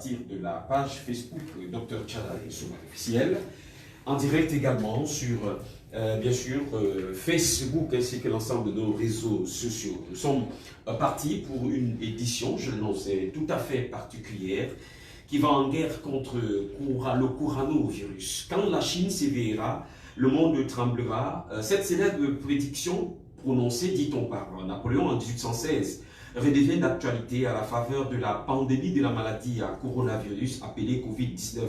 partir de la page Facebook Dr Tchada Yaïsouma officiel, en direct également sur, bien sûr, Facebook ainsi que l'ensemble de nos réseaux sociaux. Nous sommes partis pour une édition, je l'annonçais, tout à fait particulière, qui va en guerre contre le coronavirus. Quand la Chine s'éveillera, le monde tremblera. Cette célèbre prédiction prononcée, dit-on, par Napoléon en 1816, redevient d'actualité à la faveur de la pandémie de la maladie à coronavirus appelée Covid-19,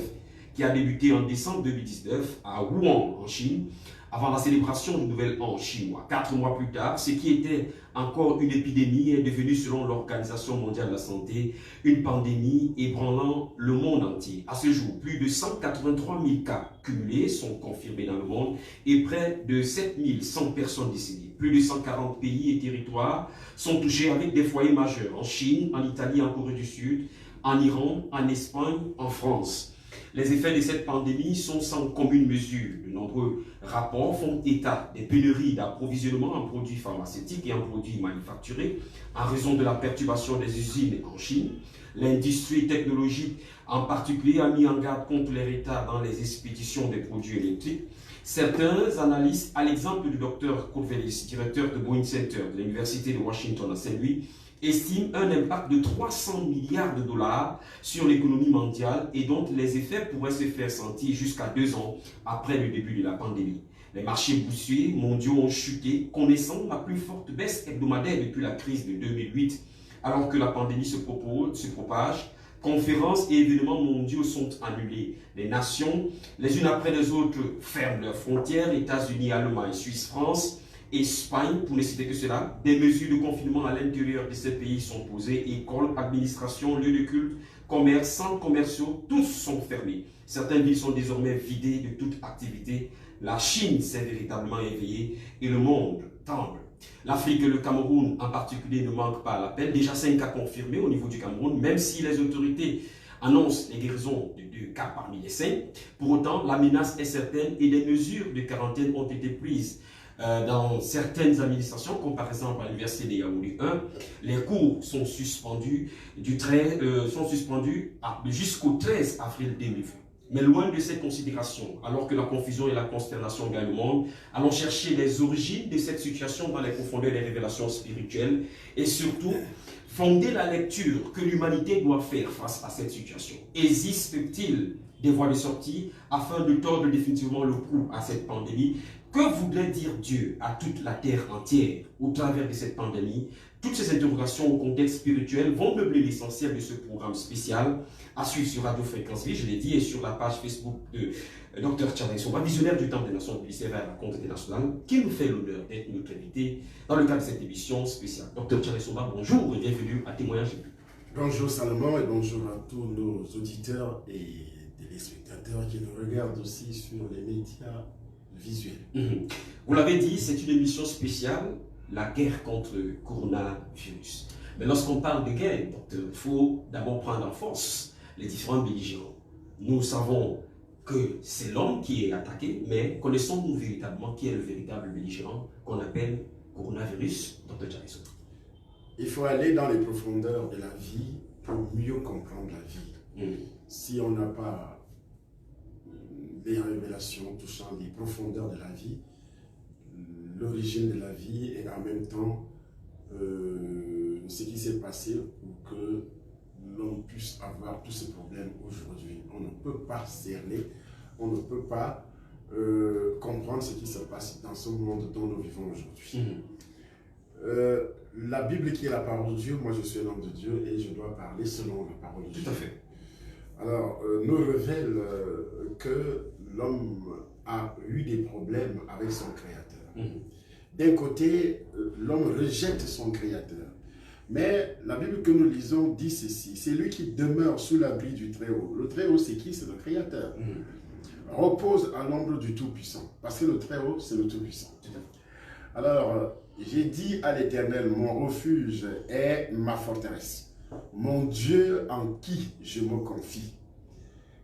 qui a débuté en décembre 2019 à Wuhan, en Chine, avant la célébration du Nouvel An chinois. 4 mois plus tard, ce qui était encore une épidémie est devenu, selon l'Organisation mondiale de la santé, une pandémie ébranlant le monde entier. À ce jour, plus de 183 000 cas cumulés sont confirmés dans le monde et près de 7 100 personnes décédées. Plus de 140 pays et territoires sont touchés avec des foyers majeurs en Chine, en Italie, en Corée du Sud, en Iran, en Espagne, en France. Les effets de cette pandémie sont sans commune mesure. De nombreux rapports font état des pénuries d'approvisionnement en produits pharmaceutiques et en produits manufacturés en raison de la perturbation des usines en Chine. L'industrie technologique en particulier a mis en garde contre les retards dans les expéditions des produits électriques. Certains analystes, à l'exemple du Dr Kurt Willis, directeur de Boeing Center de l'Université de Washington à Saint-Louis, estime un impact de 300 milliards de dollars sur l'économie mondiale et dont les effets pourraient se faire sentir jusqu'à 2 ans après le début de la pandémie. Les marchés boursiers mondiaux ont chuté, connaissant la plus forte baisse hebdomadaire depuis la crise de 2008. Alors que la pandémie se propage, conférences et événements mondiaux sont annulés. Les nations, les unes après les autres, ferment leurs frontières, États-Unis, Allemagne, Suisse, France, Espagne, pour ne citer que cela. Des mesures de confinement à l'intérieur de ces pays sont posées. Écoles, administration, lieux de culte, commerce, centres commerciaux, tous sont fermés. Certaines villes sont désormais vidées de toute activité. La Chine s'est véritablement éveillée et le monde tremble. L'Afrique et le Cameroun en particulier ne manquent pas à l'appel. Déjà 5 cas confirmés au niveau du Cameroun, même si les autorités annoncent les guérisons de 2 cas parmi les 5. Pour autant, la menace est certaine et des mesures de quarantaine ont été prises dans certaines administrations, comme par exemple à l'université de Yaoundé 1, les cours sont suspendus, jusqu'au 13 avril 2020. Mais loin de ces considérations, alors que la confusion et la consternation gagnent le monde, allons chercher les origines de cette situation dans les profondeurs des révélations spirituelles et surtout fonder la lecture que l'humanité doit faire face à cette situation. Existe-t-il des voies de sortie afin de tordre définitivement le cou à cette pandémie? Que voudrait dire Dieu à toute la terre entière au travers de cette pandémie? Toutes ces interrogations au contexte spirituel vont meubler l'essentiel de ce programme spécial à suivre sur Radio Fréquence Vie, je l'ai dit, et sur la page Facebook de Dr Tchada Yaïsouma, visionnaire du Temple des Nations publicitaire vers la Compte internationale, qui nous fait l'honneur d'être notre invité dans le cadre de cette émission spéciale. Dr Tchada Yaïsouma, bonjour et bienvenue à Témoignage. Bonjour Salomon et bonjour à tous nos auditeurs et téléspectateurs qui nous regardent aussi sur les médias visuels. Vous l'avez dit, c'est une émission spéciale, la guerre contre le coronavirus. Mais lorsqu'on parle de guerre, docteur, il faut d'abord prendre en force les différents belligérants. Nous savons que c'est l'homme qui est attaqué, mais connaissons-nous véritablement qui est le véritable belligérant qu'on appelle coronavirus, docteur Tchada Yaïsouma? Il faut aller dans les profondeurs de la vie pour mieux comprendre la vie. Si on n'a pas des révélations touchant les profondeurs de la vie, l'origine de la vie et en même temps ce qui s'est passé pour que l'on puisse avoir tous ces problèmes aujourd'hui. On ne peut pas cerner, on ne peut pas comprendre ce qui se passe dans ce monde dont nous vivons aujourd'hui. La Bible qui est la parole de Dieu, moi je suis un homme de Dieu et je dois parler selon la parole de Dieu. Tout à fait. Alors, nous révèle que l'homme a eu des problèmes avec son Créateur. D'un côté, l'homme rejette son Créateur. Mais la Bible que nous lisons dit ceci, c'est lui qui demeure sous l'abri du Très-Haut. Le Très-Haut, c'est qui? C'est le Créateur. Repose à l'ombre du Tout-Puissant. Parce que le Très-Haut, c'est le Tout-Puissant. Alors, j'ai dit à l'Éternel, mon refuge est ma forteresse. Mon Dieu en qui je me confie.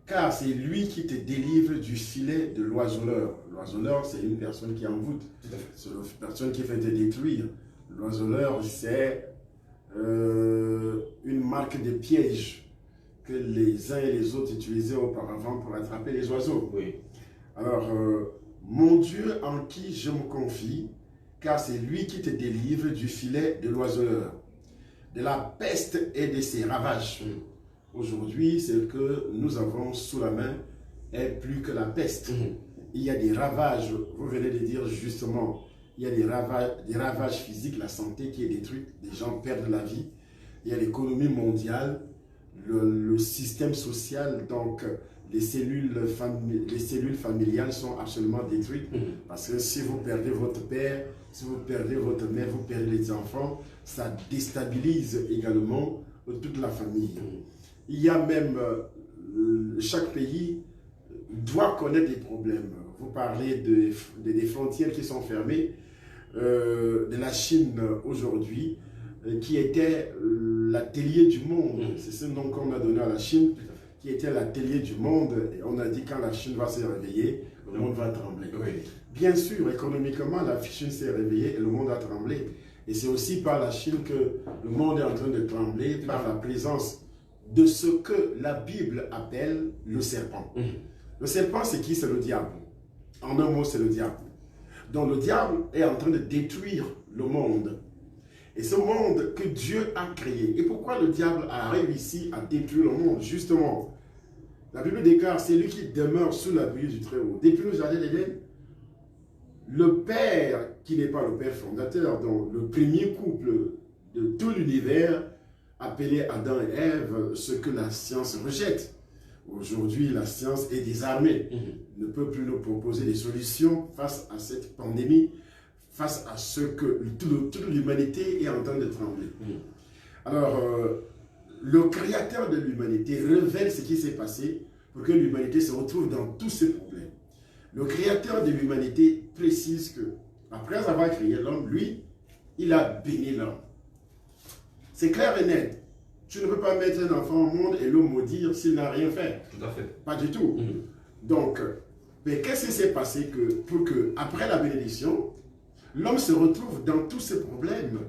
Car c'est lui qui te délivre du filet de l'oiseleur. L'oiseleur, c'est une personne qui envoûte. C'est une personne qui fait te détruire. L'oiseleur, c'est une marque de piège que les uns et les autres utilisaient auparavant pour attraper les oiseaux. Oui. Alors, mon Dieu en qui je me confie, car c'est lui qui te délivre du filet de l'oiseleur, de la peste et de ses ravages. Aujourd'hui, ce que nous avons sous la main est plus que la peste. Il y a des ravages, vous venez de dire justement, il y a des ravages physiques, la santé qui est détruite, des gens perdent la vie, il y a l'économie mondiale, le système social, donc les cellules familiales sont absolument détruites, parce que si vous perdez votre père, si vous perdez votre mère, vous perdez les enfants, ça déstabilise également toute la famille. Il y a même, chaque pays doit connaître des problèmes. Vous parlez des frontières qui sont fermées, de la Chine aujourd'hui, qui était l'atelier du monde. C'est ce nom qu'on a donné à la Chine, qui était l'atelier du monde. Et on a dit quand la Chine va se réveiller, le monde va trembler. Oui. Bien sûr, économiquement, la Chine s'est réveillée et le monde a tremblé. Et c'est aussi par la Chine que le monde est en train de trembler, par la présence de ce que la Bible appelle le serpent. Le serpent, c'est qui? C'est le diable. En un mot, c'est le diable. Donc le diable est en train de détruire le monde. Et ce monde que Dieu a créé. Et pourquoi le diable a réussi à détruire le monde? Justement, la Bible déclare, c'est lui qui demeure sous l'abri du Très-Haut. Depuis le jardin d'Éden, le Père, qui n'est pas le Père fondateur, donc le premier couple de tout l'univers, appelé Adam et Ève, ce que la science rejette. Aujourd'hui, la science est désarmée, ne peut plus nous proposer des solutions face à cette pandémie, face à ce que toute l'humanité est en train de trembler. Alors, le créateur de l'humanité révèle ce qui s'est passé pour que l'humanité se retrouve dans tous ces problèmes. Le créateur de l'humanité précise que, après avoir créé l'homme, lui, il a béni l'homme. C'est clair et net. Tu ne peux pas mettre un enfant au monde et le maudire s'il n'a rien fait. Tout à fait. Pas du tout. Donc, mais qu'est-ce qui s'est passé pour que, après la bénédiction, l'homme se retrouve dans tous ces problèmes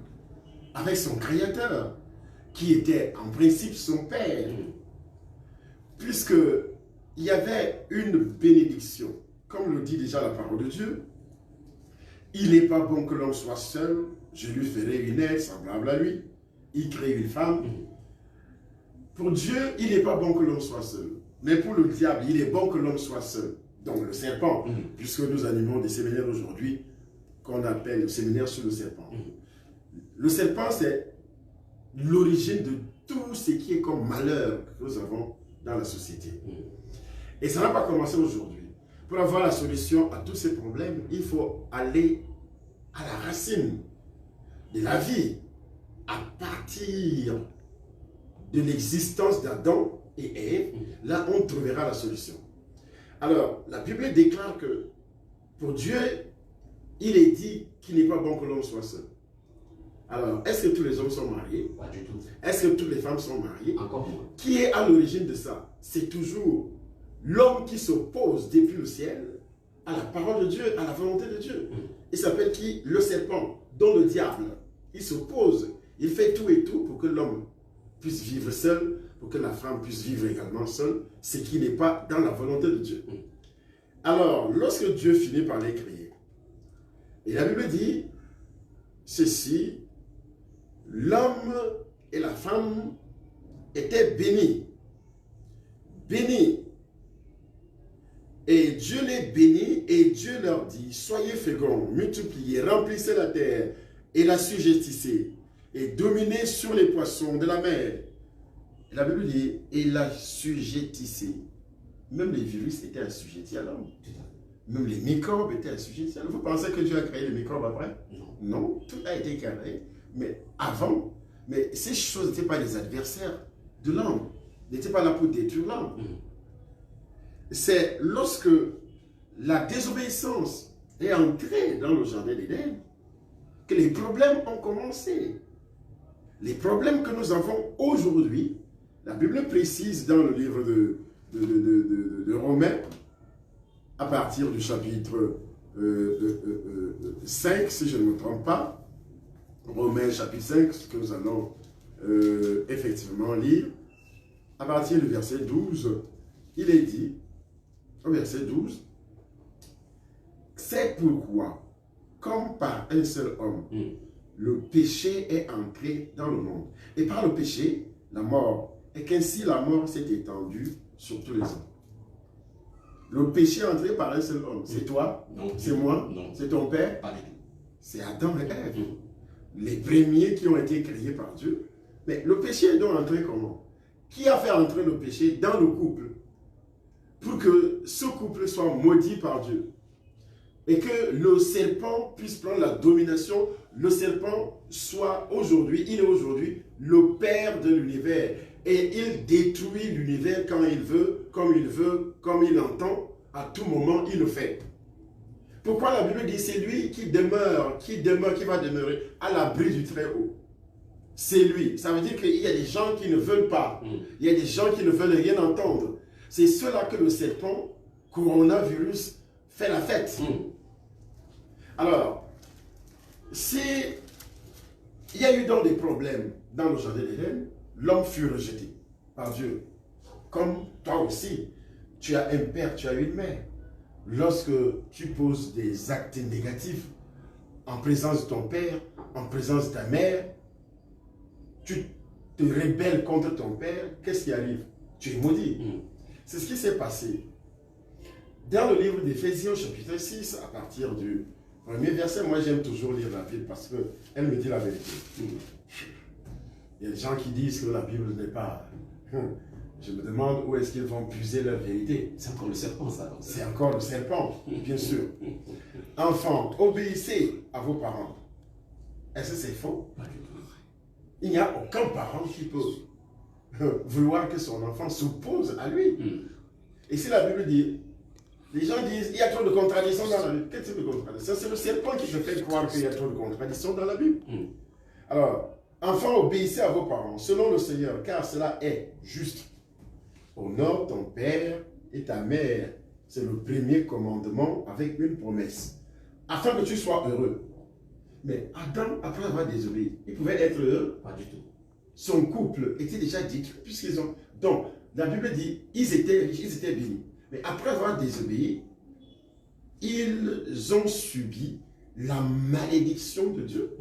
avec son créateur, qui était en principe son père. Puisqu'il y avait une bénédiction, comme le dit déjà la parole de Dieu, il n'est pas bon que l'homme soit seul, je lui ferai une aide semblable à lui. Il crée une femme. Pour Dieu, il n'est pas bon que l'homme soit seul. Mais pour le diable, il est bon que l'homme soit seul. Donc le serpent, puisque nous animons des séminaires aujourd'hui, qu'on appelle le séminaire sur le serpent. Le serpent, c'est l'origine de tout ce qui est comme malheur que nous avons dans la société. Et ça n'a pas commencé aujourd'hui. Pour avoir la solution à tous ces problèmes, il faut aller à la racine de la vie, à partir de l'existence d'Adam et Ève. Là, on trouvera la solution. Alors, la Bible déclare que pour Dieu, il est dit qu'il n'est pas bon que l'homme soit seul. Alors, est-ce que tous les hommes sont mariés? Pas du tout. Est-ce que toutes les femmes sont mariées? Encore moins. Qui est à l'origine de ça? C'est toujours l'homme qui s'oppose depuis le ciel à la parole de Dieu, à la volonté de Dieu. Il s'appelle qui? Le serpent, dont le diable. Il s'oppose, il fait tout et tout pour que l'homme puisse vivre seul, pour que la femme puisse vivre également seule, ce qui n'est pas dans la volonté de Dieu. Alors, lorsque Dieu finit par les créer, et la Bible dit ceci, l'homme et la femme étaient bénis. Bénis. Et Dieu les bénit et Dieu leur dit, soyez féconds, multipliez, remplissez la terre et la sujettissez et dominez sur les poissons de la mer. Et la Bible dit, et la sujettissez. Même les virus étaient assujettis à l'homme. Même les microbes étaient assujettis à l'homme. Vous pensez que Dieu a créé les microbes après? Non, tout a été créé. Mais avant, mais ces choses n'étaient pas les adversaires de l'homme. N'étaient pas là pour détruire l'homme. C'est lorsque la désobéissance est entrée dans le jardin d'Éden que les problèmes ont commencé. Les problèmes que nous avons aujourd'hui, la Bible précise dans le livre de Romains, à partir du chapitre 5, si je ne me trompe pas, Romains chapitre 5, ce que nous allons effectivement lire, à partir du verset 12, il est dit, au verset 12, c'est pourquoi, comme par un seul homme, le péché est entré dans le monde. Et par le péché, la mort. Et qu'ainsi la mort s'est étendue sur tous les hommes. Le péché est entré par un seul homme. C'est toi, c'est moi, c'est ton père, c'est Adam et Ève. Les premiers qui ont été créés par Dieu. Mais le péché est donc entré comment? Qui a fait entrer le péché dans le couple? Pour que ce couple soit maudit par Dieu. Et que le serpent puisse prendre la domination. Le serpent soit aujourd'hui, il est aujourd'hui le père de l'univers. Et il détruit l'univers quand il veut, comme il entend. À tout moment, il le fait. Pourquoi la Bible dit c'est lui qui demeure, qui va demeurer à l'abri du Très-Haut. C'est lui. Ça veut dire qu'il y a des gens qui ne veulent pas. Il y a des gens qui ne veulent rien entendre. C'est cela que le serpent, coronavirus, fait la fête. Alors, si il y a eu donc des problèmes dans le jardin d'Éden, l'homme fut rejeté par Dieu. Comme toi aussi, tu as un père, tu as une mère. Lorsque tu poses des actes négatifs en présence de ton père, en présence de ta mère, tu te rebelles contre ton père, qu'est-ce qui arrive? Tu es maudit. C'est ce qui s'est passé. Dans le livre d'Éphésiens, chapitre 6, à partir du premier verset, moi j'aime toujours lire la Bible parce qu'elle me dit la vérité. Il y a des gens qui disent que la Bible n'est pas... Je me demande où est-ce qu'ils vont puiser leur vérité. C'est encore le serpent, ça. C'est encore le serpent, bien sûr. Enfants, obéissez à vos parents. Est-ce que c'est faux? Il n'y a aucun parent qui peut vouloir que son enfant s'oppose à lui. Et si la Bible dit, les gens disent, il y a trop de contradictions dans la Bible. Quel type de contradiction? C'est le serpent qui te fait croire qu'il y a trop de contradictions dans la Bible. Alors, enfants, obéissez à vos parents, selon le Seigneur, car cela est juste. Honore ton père et ta mère. C'est le premier commandement avec une promesse. Afin que tu sois heureux. Mais Adam, après avoir désobéi, il pouvait être heureux? Pas du tout. Son couple était déjà détruit puisqu'ils ont... Donc, la Bible dit, ils étaient riches, ils étaient bénis. Mais après avoir désobéi, ils ont subi la malédiction de Dieu.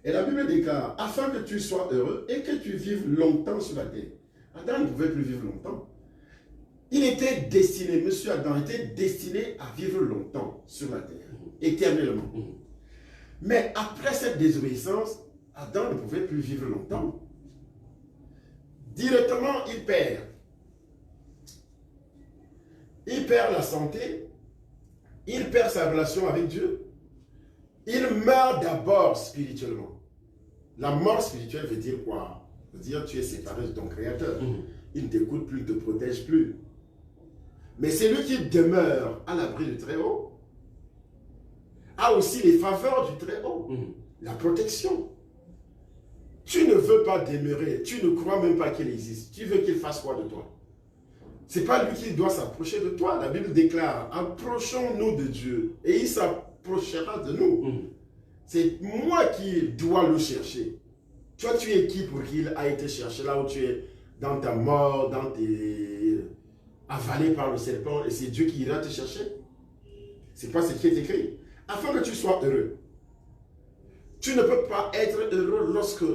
Et la Bible déclare, afin que tu sois heureux et que tu vives longtemps sur la terre. Adam ne pouvait plus vivre longtemps. Il était destiné, monsieur Adam était destiné à vivre longtemps sur la terre, éternellement. Mais après cette désobéissance, Adam ne pouvait plus vivre longtemps. Directement, il perd. Il perd la santé, il perd sa relation avec Dieu, il meurt d'abord spirituellement. La mort spirituelle veut dire quoi? Veut dire tu es séparé de ton Créateur. Il ne t'écoute plus, il ne te protège plus. Mais celui qui demeure à l'abri du Très-Haut a aussi les faveurs du Très-Haut, la protection. Tu ne veux pas demeurer, tu ne crois même pas qu'il existe. Tu veux qu'il fasse quoi de toi? Ce n'est pas lui qui doit s'approcher de toi. La Bible déclare, approchons-nous de Dieu et il s'approchera de nous. C'est moi qui dois le chercher. Toi, tu es qui pour qu'il a été cherché là où tu es, dans ta mort, dans tes... avalé par le serpent, et c'est Dieu qui ira te chercher? Ce n'est pas ce qui est écrit. Afin que tu sois heureux. Tu ne peux pas être heureux lorsque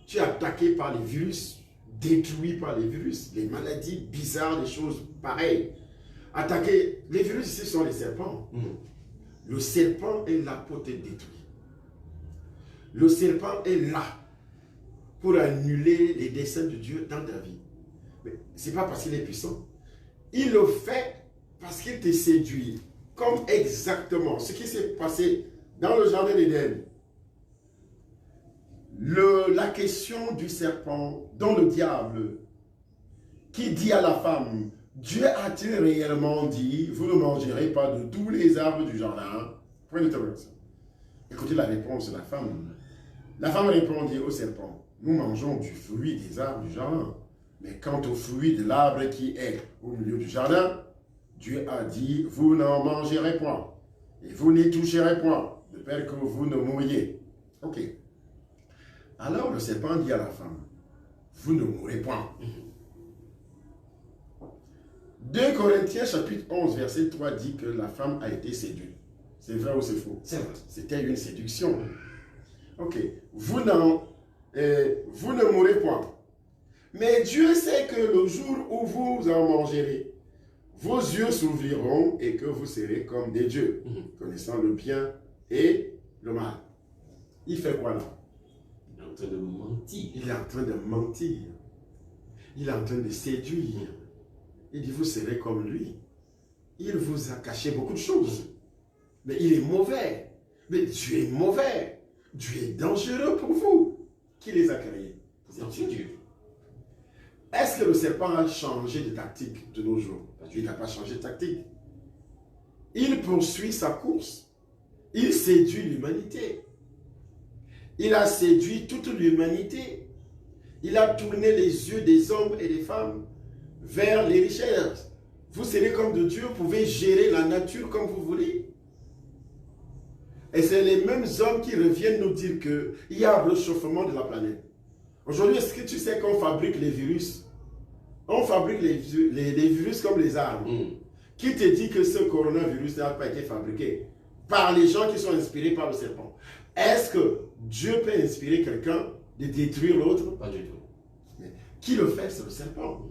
tu es attaqué par les virus, détruit par les virus, les maladies bizarres, des choses pareilles. Attaqué, les virus ici sont les serpents. Le serpent est là pour te détruire. Le serpent est là pour annuler les desseins de Dieu dans ta vie. Mais ce n'est pas parce qu'il est puissant. Il le fait parce qu'il te séduit. Comme exactement ce qui s'est passé dans le jardin d'Éden. La question du serpent, dont le diable, qui dit à la femme, Dieu a-t-il réellement dit, vous ne mangerez pas de tous les arbres du jardin? Point d'interrogation. Écoutez la réponse de la femme. La femme répondit au serpent, nous mangeons du fruit des arbres du jardin. Mais quant au fruit de l'arbre qui est au milieu du jardin, Dieu a dit, vous n'en mangerez point, et vous n'y toucherez point, de peur que vous ne mouriez. Ok. Alors le serpent dit à la femme, vous ne mourrez point. 2 Corinthiens chapitre 11 verset 3 dit que la femme a été séduite. C'est vrai ou c'est faux? C'est vrai. C'était une séduction. Ok. Vous ne mourrez point. Mais Dieu sait que le jour où vous en mangerez, vos yeux s'ouvriront et que vous serez comme des dieux, connaissant le bien et le mal. Il fait quoi là? Il est en train de mentir. Il est en train de mentir. Il est en train de séduire. Il dit, vous serez comme lui. Il vous a caché beaucoup de choses. Mais il est mauvais. Mais Dieu est mauvais. Dieu est dangereux pour vous. Qui les a créés? C'est Dieu. Est-ce que le serpent a changé de tactique de nos jours? Il n'a pas changé de tactique. Il poursuit sa course. Il séduit l'humanité. Il a séduit toute l'humanité. Il a tourné les yeux des hommes et des femmes vers les richesses. Vous serez comme de Dieu, vous pouvez gérer la nature comme vous voulez. Et c'est les mêmes hommes qui reviennent nous dire qu'il y a un réchauffement de la planète. Aujourd'hui, est-ce que tu sais qu'on fabrique les virus? On fabrique les virus comme les armes. Qui te dit que ce coronavirus n'a pas été fabriqué par les gens qui sont inspirés par le serpent? Est-ce que Dieu peut inspirer quelqu'un de détruire l'autre? Pas du tout. Mais qui le fait? C'est le serpent.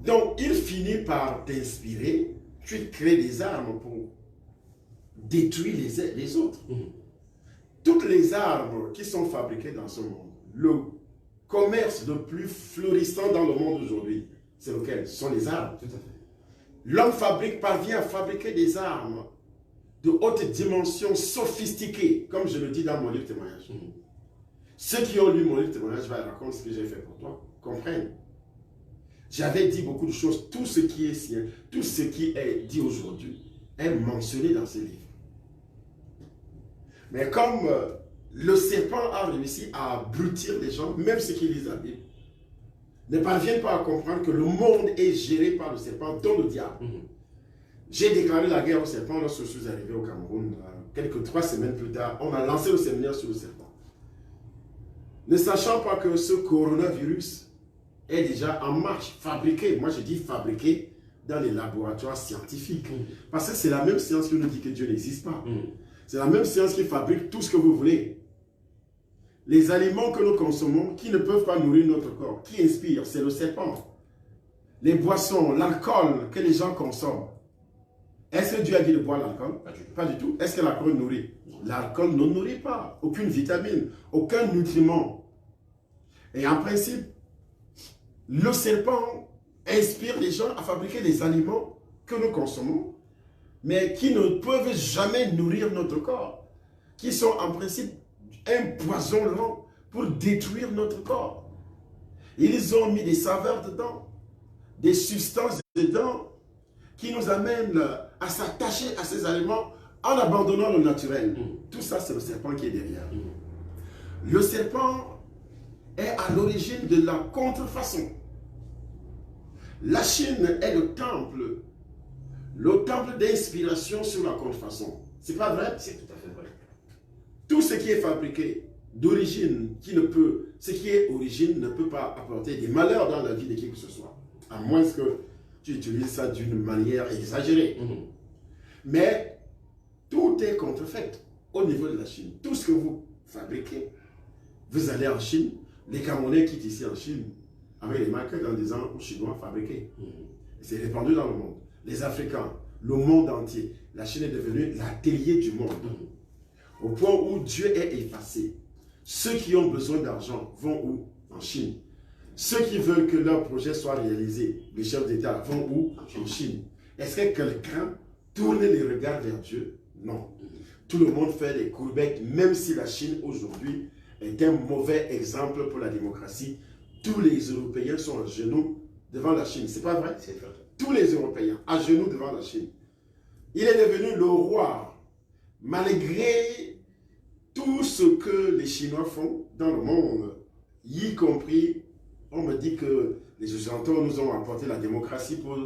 Donc, il finit par t'inspirer. Tu crées des armes pour détruire les autres. Toutes les armes qui sont fabriquées dans ce monde, le commerce le plus florissant dans le monde aujourd'hui, c'est lequel? Ce sont les armes. Tout à fait. L'homme parvient à fabriquer des armes de haute dimension, sophistiquées, comme je le dis dans mon livre témoignage. Ceux qui ont lu mon livre témoignage vont raconter ce que j'ai fait pour toi, comprennent. J'avais dit beaucoup de choses, tout ce qui est sien, tout ce qui est dit aujourd'hui est mentionné dans ces livres. Mais comme le serpent a réussi à abrutir les gens, même ceux qui lisent la Bible, ne parviennent pas à comprendre que le monde est géré par le serpent, dont le diable. J'ai déclaré la guerre au serpent lorsque je suis arrivé au Cameroun. Quelques 3 semaines plus tard, on a lancé le séminaire sur le serpent. Ne sachant pas que ce coronavirus est déjà en marche, fabriqué. Moi, je dis fabriqué dans les laboratoires scientifiques. Parce que c'est la même science qui nous dit que Dieu n'existe pas. C'est la même science qui fabrique tout ce que vous voulez. Les aliments que nous consommons, qui ne peuvent pas nourrir notre corps, qui inspirent, c'est le serpent. Les boissons, l'alcool que les gens consomment. Est-ce que Dieu a dit de boire l'alcool? Pas du tout. Est-ce que l'alcool nourrit? L'alcool ne nourrit pas. Aucune vitamine, aucun nutriment. Et en principe, le serpent inspire les gens à fabriquer des aliments que nous consommons, mais qui ne peuvent jamais nourrir notre corps, qui sont en principe un poison lent pour détruire notre corps. Ils ont mis des saveurs dedans, des substances dedans, qui nous amènent à s'attacher à ces aliments en abandonnant le naturel. Tout ça, c'est le serpent qui est derrière. Le serpent est à l'origine de la contrefaçon. La Chine est le temple d'inspiration sur la contrefaçon. C'est pas vrai? C'est tout à fait vrai. Tout ce qui est fabriqué d'origine, ce qui est origine ne peut pas apporter des malheurs dans la vie de qui que ce soit. À moins que tu utilises ça d'une manière exagérée. Mais tout est contrefait au niveau de la Chine. Tout ce que vous fabriquez, vous allez en Chine, les Camerounais quittent ici en Chine avec les marqueurs en disant aux Chinois fabriqués. C'est répandu dans le monde. Les Africains, le monde entier. La Chine est devenue l'atelier du monde. Au point où Dieu est effacé. Ceux qui ont besoin d'argent vont où? En Chine. Ceux qui veulent que leur projet soit réalisé, les chefs d'État vont où? En Chine. Est-ce que quelqu'un tourne les regards vers Dieu? Non. Tout le monde fait des courbettes, même si la Chine aujourd'hui est un mauvais exemple pour la démocratie. Tous les Européens sont à genoux devant la Chine. C'est pas vrai? C'est vrai. Tous les Européens à genoux devant la Chine. Il est devenu le roi, malgré tout ce que les Chinois font dans le monde, y compris, on me dit que les Occidentaux nous ont apporté la démocratie pour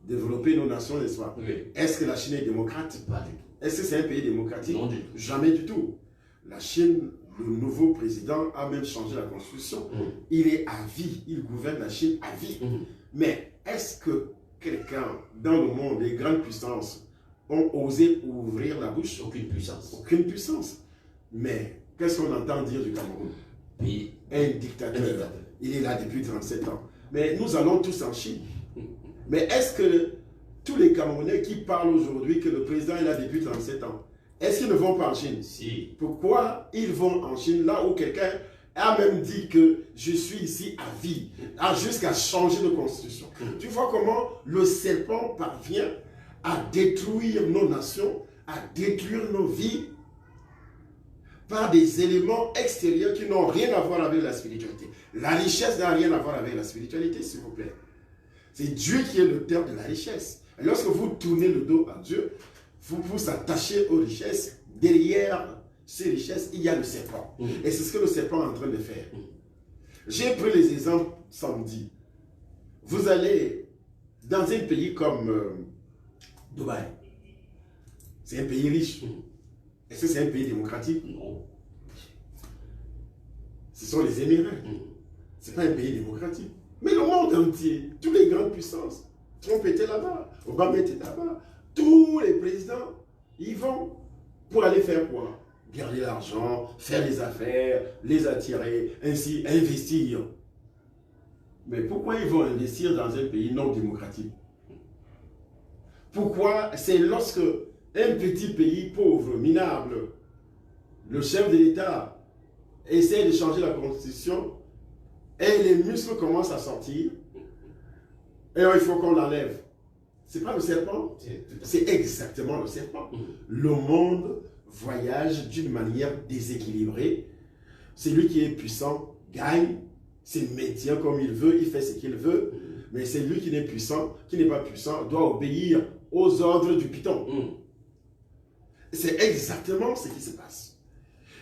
développer nos nations, n'est-ce pas? Oui. Est-ce que la Chine est démocrate? Pas du tout. Est-ce que c'est un pays démocratique? Non du tout. Jamais du tout. La Chine, le nouveau président a même changé la constitution. Il est à vie, il gouverne la Chine à vie. Mais est-ce que quelqu'un dans le monde, les grandes puissances, ont osé ouvrir la bouche? Aucune puissance. Aucune puissance. Mais qu'est-ce qu'on entend dire du Cameroun? Pays. Un dictateur. Il est là depuis 37 ans. Mais nous allons tous en Chine. Mais est-ce que tous les Camerounais qui parlent aujourd'hui que le président est là depuis 37 ans, est-ce qu'ils ne vont pas en Chine? Si. Pourquoi ils vont en Chine, là où quelqu'un a même dit que je suis ici à vie, jusqu'à changer de constitution? Tu vois comment le serpent parvient à détruire nos nations, à détruire nos vies par des éléments extérieurs qui n'ont rien à voir avec la spiritualité. La richesse n'a rien à voir avec la spiritualité, s'il vous plaît. C'est Dieu qui est l'auteur de la richesse. Et lorsque vous tournez le dos à Dieu, vous vous attachez aux richesses. Derrière ces richesses, il y a le serpent. Et c'est ce que le serpent est en train de faire. J'ai pris les exemples samedi. Vous allez dans un pays comme Dubaï. C'est un pays riche. Est-ce que c'est un pays démocratique? Non. Ce sont les Émirats. Ce n'est pas un pays démocratique. Mais le monde entier, toutes les grandes puissances, Trump était là-bas, Obama était là-bas, tous les présidents, ils vont pour aller faire quoi? Garder l'argent, faire les affaires, les attirer, ainsi investir. Mais pourquoi ils vont investir dans un pays non démocratique? Pourquoi? C'est lorsque un petit pays pauvre, minable, le chef de l'État essaie de changer la constitution et les muscles commencent à sortir et il faut qu'on l'enlève. C'est pas le serpent, c'est exactement le serpent. Le monde voyage d'une manière déséquilibrée. Celui qui est puissant gagne, se maintient comme il veut, il fait ce qu'il veut. Mais celui qui n'est puissant, qui n'est pas puissant, doit obéir aux ordres du python. C'est exactement ce qui se passe.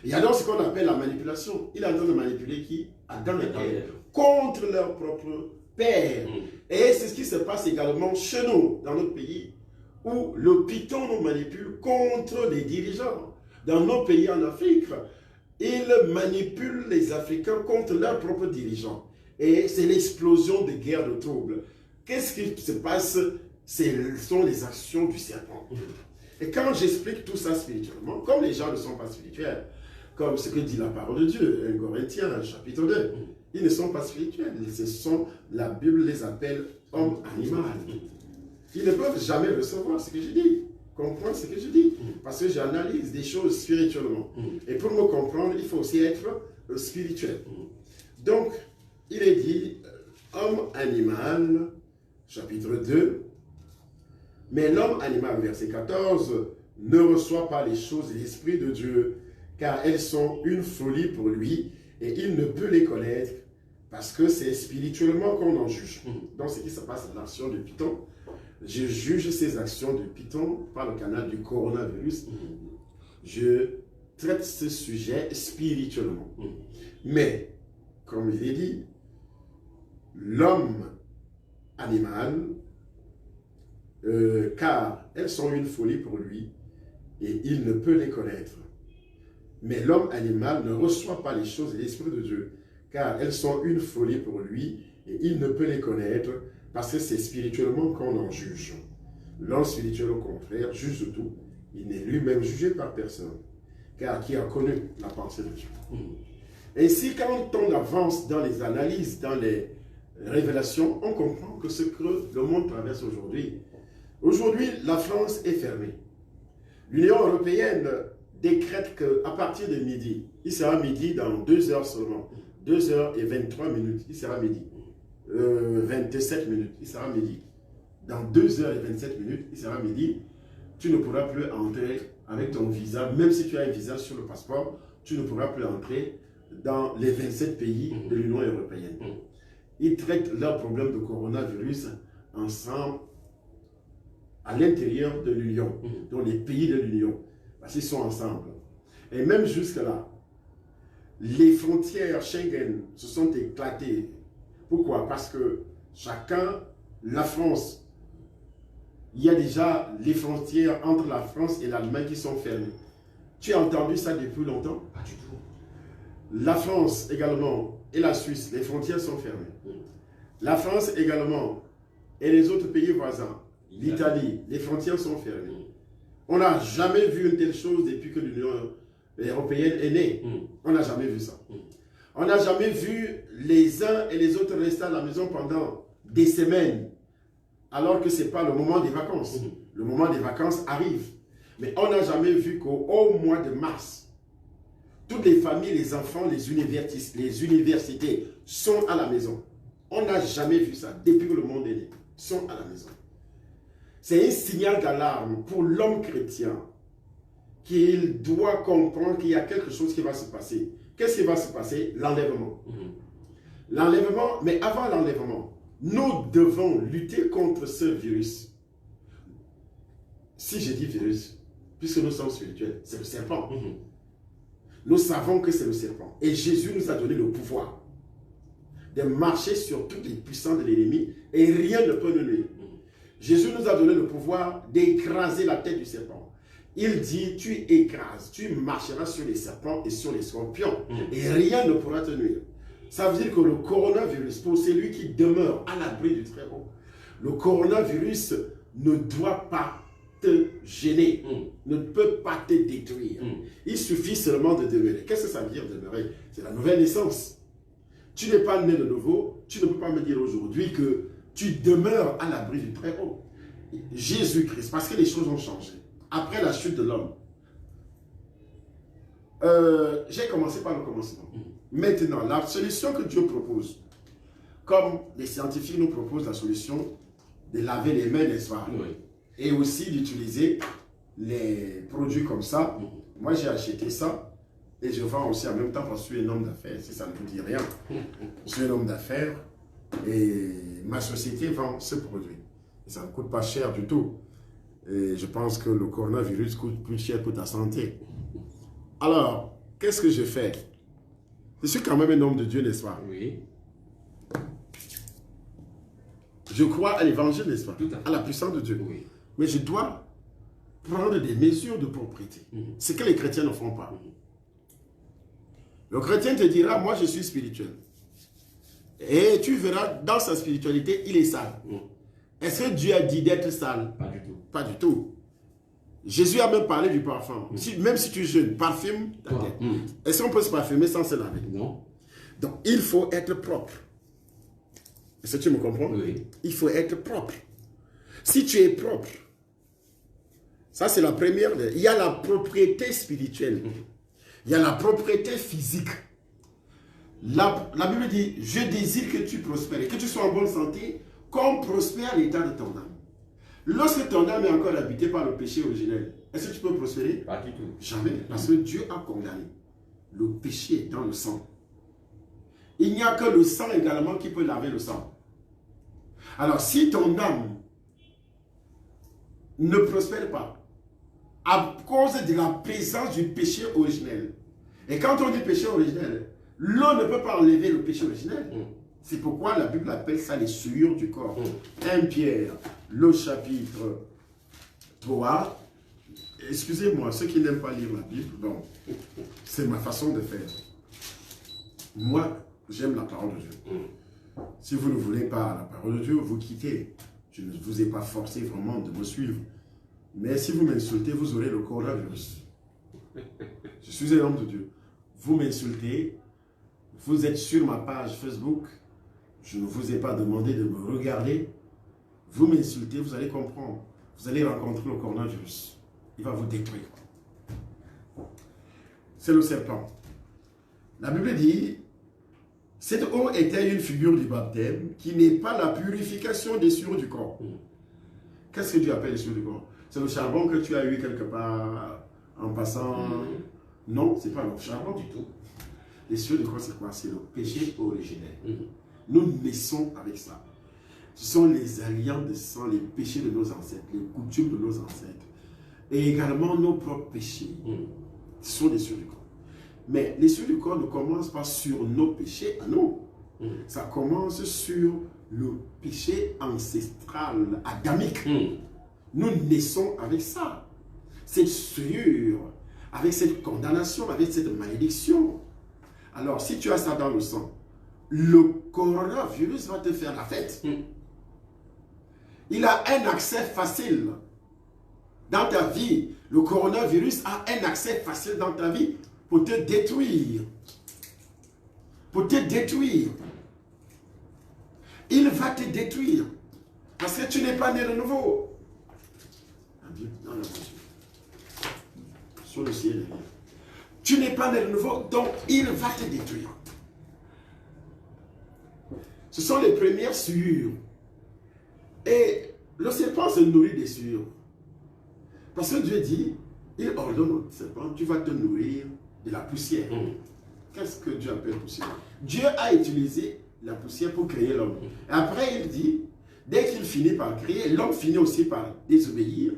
Il y a donc ce qu'on appelle la manipulation. Il est en train de manipuler qui? Adam et Ève, contre leur propre père. Et c'est ce qui se passe également chez nous, dans notre pays, où le python nous manipule contre les dirigeants. Dans nos pays en Afrique, il manipule les Africains contre leurs propres dirigeants. Et c'est l'explosion des guerres de troubles. Qu'est-ce qui se passe? Ce sont les actions du serpent. Et quand j'explique tout ça spirituellement, comme les gens ne sont pas spirituels, comme ce que dit la parole de Dieu, 1 Corinthiens, chapitre 2, ils ne sont pas spirituels. La Bible les appelle hommes animaux. Ils ne peuvent jamais recevoir ce que je dis, comprendre ce que je dis, parce que j'analyse des choses spirituellement. Et pour me comprendre, il faut aussi être spirituel. Donc, il est dit, homme animal, chapitre 2, mais l'homme animal, verset 14, ne reçoit pas les choses de l'Esprit de Dieu, car elles sont une folie pour lui, et il ne peut les connaître, parce que c'est spirituellement qu'on en juge. Donc, ce qui se passe dans l'action de Python, je juge ces actions de Python par le canal du coronavirus. Je traite ce sujet spirituellement. Mais, comme il est dit, l'homme animal, car elles sont une folie pour lui et il ne peut les connaître. Mais l'homme animal ne reçoit pas les choses de l'Esprit de Dieu, car elles sont une folie pour lui et il ne peut les connaître parce que c'est spirituellement qu'on en juge. L'homme spirituel, au contraire, juge tout. Il n'est lui-même jugé par personne, car qui a connu la pensée de Dieu. Ainsi, quand on avance dans les analyses, dans les révélations, on comprend que ce que le monde traverse aujourd'hui, la France est fermée. L'Union européenne décrète qu'à partir de midi, il sera midi dans 2 heures seulement, 2h23, il sera midi. 27 minutes, il sera midi. Dans 2h27, il sera midi. Tu ne pourras plus entrer avec ton visa, même si tu as un visa sur le passeport, tu ne pourras plus entrer dans les 27 pays de l'Union européenne. Ils traitent leurs problèmes de coronavirus ensemble à l'intérieur de l'Union, dans les pays de l'Union, parce qu'ils sont ensemble. Et même jusque-là, les frontières Schengen se sont éclatées. Pourquoi? Parce que chacun, la France, il y a déjà les frontières entre la France et l'Allemagne qui sont fermées. Tu as entendu ça depuis longtemps? Pas du tout. La France également et la Suisse, les frontières sont fermées. La France également et les autres pays voisins, l'Italie, les frontières sont fermées. On n'a jamais vu une telle chose depuis que l'Union européenne est née. On n'a jamais vu ça. On n'a jamais vu les uns et les autres rester à la maison pendant des semaines, alors que ce n'est pas le moment des vacances. Le moment des vacances arrive. Mais on n'a jamais vu qu'au mois de mars, toutes les familles, les enfants, les universités sont à la maison. On n'a jamais vu ça depuis que le monde est né. Ils sont à la maison. C'est un signal d'alarme pour l'homme chrétien qu'il doit comprendre qu'il y a quelque chose qui va se passer. Qu'est-ce qui va se passer? L'enlèvement. L'enlèvement, mais avant l'enlèvement, nous devons lutter contre ce virus. Si je dis virus, puisque nous sommes spirituels, c'est le serpent. Nous savons que c'est le serpent. Et Jésus nous a donné le pouvoir de marcher sur toutes les puissances de l'ennemi et rien ne peut nous nuire. Jésus nous a donné le pouvoir d'écraser la tête du serpent. Il dit, tu écrases, tu marcheras sur les serpents et sur les scorpions et rien ne pourra te nuire. Ça veut dire que le coronavirus, pour celui qui demeure à l'abri du Très-Haut, le coronavirus ne doit pas te gêner, ne peut pas te détruire. Il suffit seulement de demeurer. Qu'est-ce que ça veut dire demeurer? C'est la nouvelle naissance. Tu n'es pas né de nouveau, tu ne peux pas me dire aujourd'hui que tu demeures à l'abri du Très-Haut. Jésus-Christ, parce que les choses ont changé. Après la chute de l'homme, j'ai commencé par le commencement. Maintenant, la solution que Dieu propose, comme les scientifiques nous proposent la solution de laver les mains, n'est-ce pas? Et aussi d'utiliser les produits comme ça. Moi, j'ai acheté ça et je vends aussi en même temps parce que je suis un homme d'affaires, si ça ne vous dit rien. Je suis un homme d'affaires et ma société vend ce produit. Et ça ne coûte pas cher du tout. Et je pense que le coronavirus coûte plus cher pour ta santé. Alors, qu'est-ce que je fais? Je suis quand même un homme de Dieu, n'est-ce pas? Oui. Je crois à l'évangile, n'est-ce pas? Tout à fait. À la puissance de Dieu. Oui. Mais je dois prendre des mesures de propriété. Ce que les chrétiens ne font pas. Le chrétien te dira, moi je suis spirituel. Et tu verras, dans sa spiritualité, il est sale. Est-ce que Dieu a dit d'être sale? Pas du tout. Pas du tout. Jésus a même parlé du parfum. Même si tu jeûnes, parfume ta tête. Est-ce qu'on peut se parfumer sans se laver? Non. Donc, il faut être propre. Est-ce que tu me comprends? Oui. Il faut être propre. Si tu es propre, ça c'est la première. Il y a la propriété spirituelle. Il y a la propriété physique. La Bible dit, je désire que tu prospères et que tu sois en bonne santé, comme prospère l'état de ton âme. Lorsque ton âme est encore habitée par le péché originel, est-ce que tu peux prospérer? Pas du tout. Jamais. Parce que Dieu a condamné. Le péché est dans le sang. Il n'y a que le sang également qui peut laver le sang. Alors, si ton âme ne prospère pas à cause de la présence du péché originel, et quand on dit péché originel, l'eau ne peut pas enlever le péché originel. C'est pourquoi la Bible appelle ça les souillures du corps. 1 Pierre, le chapitre 3. Excusez-moi, ceux qui n'aiment pas lire la Bible, bon, c'est ma façon de faire. Moi, j'aime la parole de Dieu. Si vous ne voulez pas la parole de Dieu, vous quittez. Je ne vous ai pas forcé vraiment de me suivre. Mais si vous m'insultez, vous aurez le coronavirus. Je suis un homme de Dieu. Vous m'insultez, vous êtes sur ma page Facebook, je ne vous ai pas demandé de me regarder. Vous m'insultez, vous allez comprendre. Vous allez rencontrer le coronavirus. Il va vous détruire. C'est le serpent. La Bible dit, cette eau était une figure du baptême qui n'est pas la purification des souillures du corps. Qu'est-ce que Dieu appelle les souillures du corps? C'est le charbon que tu as eu quelque part en passant. Non, ce n'est pas le charbon du tout. Les souillures du corps, c'est quoi? C'est le péché originel. Nous naissons avec ça. Ce sont les alliances de sang, les péchés de nos ancêtres, les coutumes de nos ancêtres. Et également nos propres péchés. Ce sont les souillures du corps. Mais les souillures du corps ne commencent pas sur nos péchés à nous. Ça commence sur le péché ancestral, adamique. Nous naissons avec ça. Cette souillure, avec cette condamnation, avec cette malédiction. Alors, si tu as ça dans le sang, le coronavirus va te faire la fête. Il a un accès facile dans ta vie. Le coronavirus a un accès facile dans ta vie pour te détruire. Pour te détruire. Il va te détruire. Parce que tu n'es pas né de nouveau. Dans la voiture. Sur le ciel. Tu n'es pas né de nouveau, donc il va te détruire. Ce sont les premières souillures. Et le serpent se nourrit des souillures. Parce que Dieu dit, il ordonne au serpent, tu vas te nourrir de la poussière. Qu'est-ce que Dieu appelle poussière? Dieu a utilisé la poussière pour créer l'homme. Après, il dit, dès qu'il finit par créer, l'homme finit aussi par désobéir,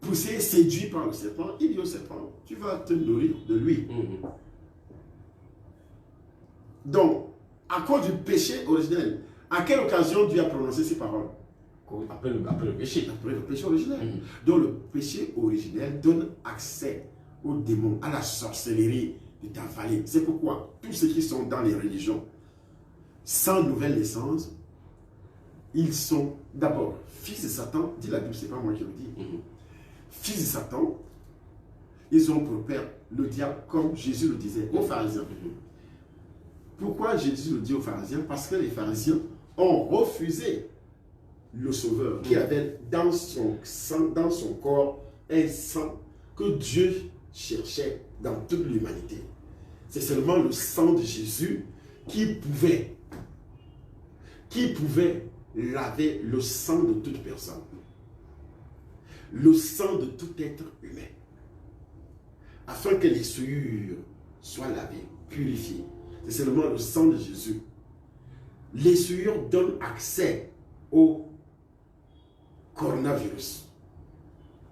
poussé, séduit par le serpent. Il dit au serpent, tu vas te nourrir de lui. Donc, à cause du péché originel, à quelle occasion Dieu a prononcé ces paroles? Après le péché. Après le péché originel. Donc le péché originel donne accès aux démons, à la sorcellerie de ta vallée. C'est pourquoi tous ceux qui sont dans les religions, sans nouvelle naissance, ils sont d'abord fils de Satan, dit la Bible, c'est pas moi qui le dis. Fils de Satan, ils ont pour père le diable, comme Jésus le disait aux pharisiens. Pourquoi Jésus le dit aux pharisiens? Parce que les pharisiens ont refusé le Sauveur qui avait dans son sang, dans son corps, un sang que Dieu cherchait dans toute l'humanité. C'est seulement le sang de Jésus qui pouvait laver le sang de toute personne. Le sang de tout être humain. Afin que les souillures soient lavées, purifiées. C'est seulement le sang de Jésus. Les souillures donnent accès au coronavirus.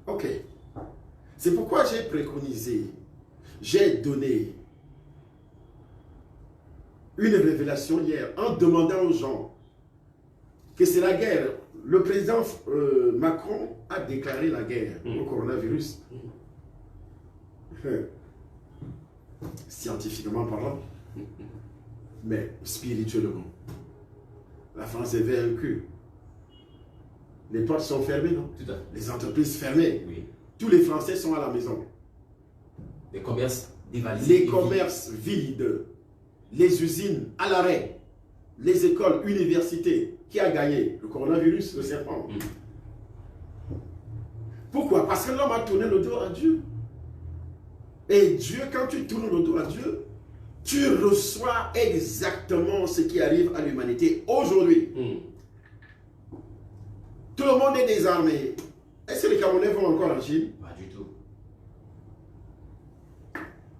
Ok. C'est pourquoi j'ai préconisé, j'ai donné une révélation hier en demandant aux gens que c'est la guerre. Le président Macron a déclaré la guerre au coronavirus. Scientifiquement parlant, mais spirituellement. La France est vaincue. Les portes sont fermées, non? Tout à fait. Les entreprises fermées. Oui. Tous les Français sont à la maison. Les commerces dévalisés. Les commerces vides. Les usines à l'arrêt. Les écoles, universités. Qui a gagné? Le coronavirus, le serpent. Pourquoi? Parce que l'homme a tourné le dos à Dieu. Et Dieu, quand tu tournes le dos à Dieu, tu reçois exactement ce qui arrive à l'humanité aujourd'hui. Tout le monde est désarmé. Est-ce que les Camerounais vont encore en Chine? Pas du tout.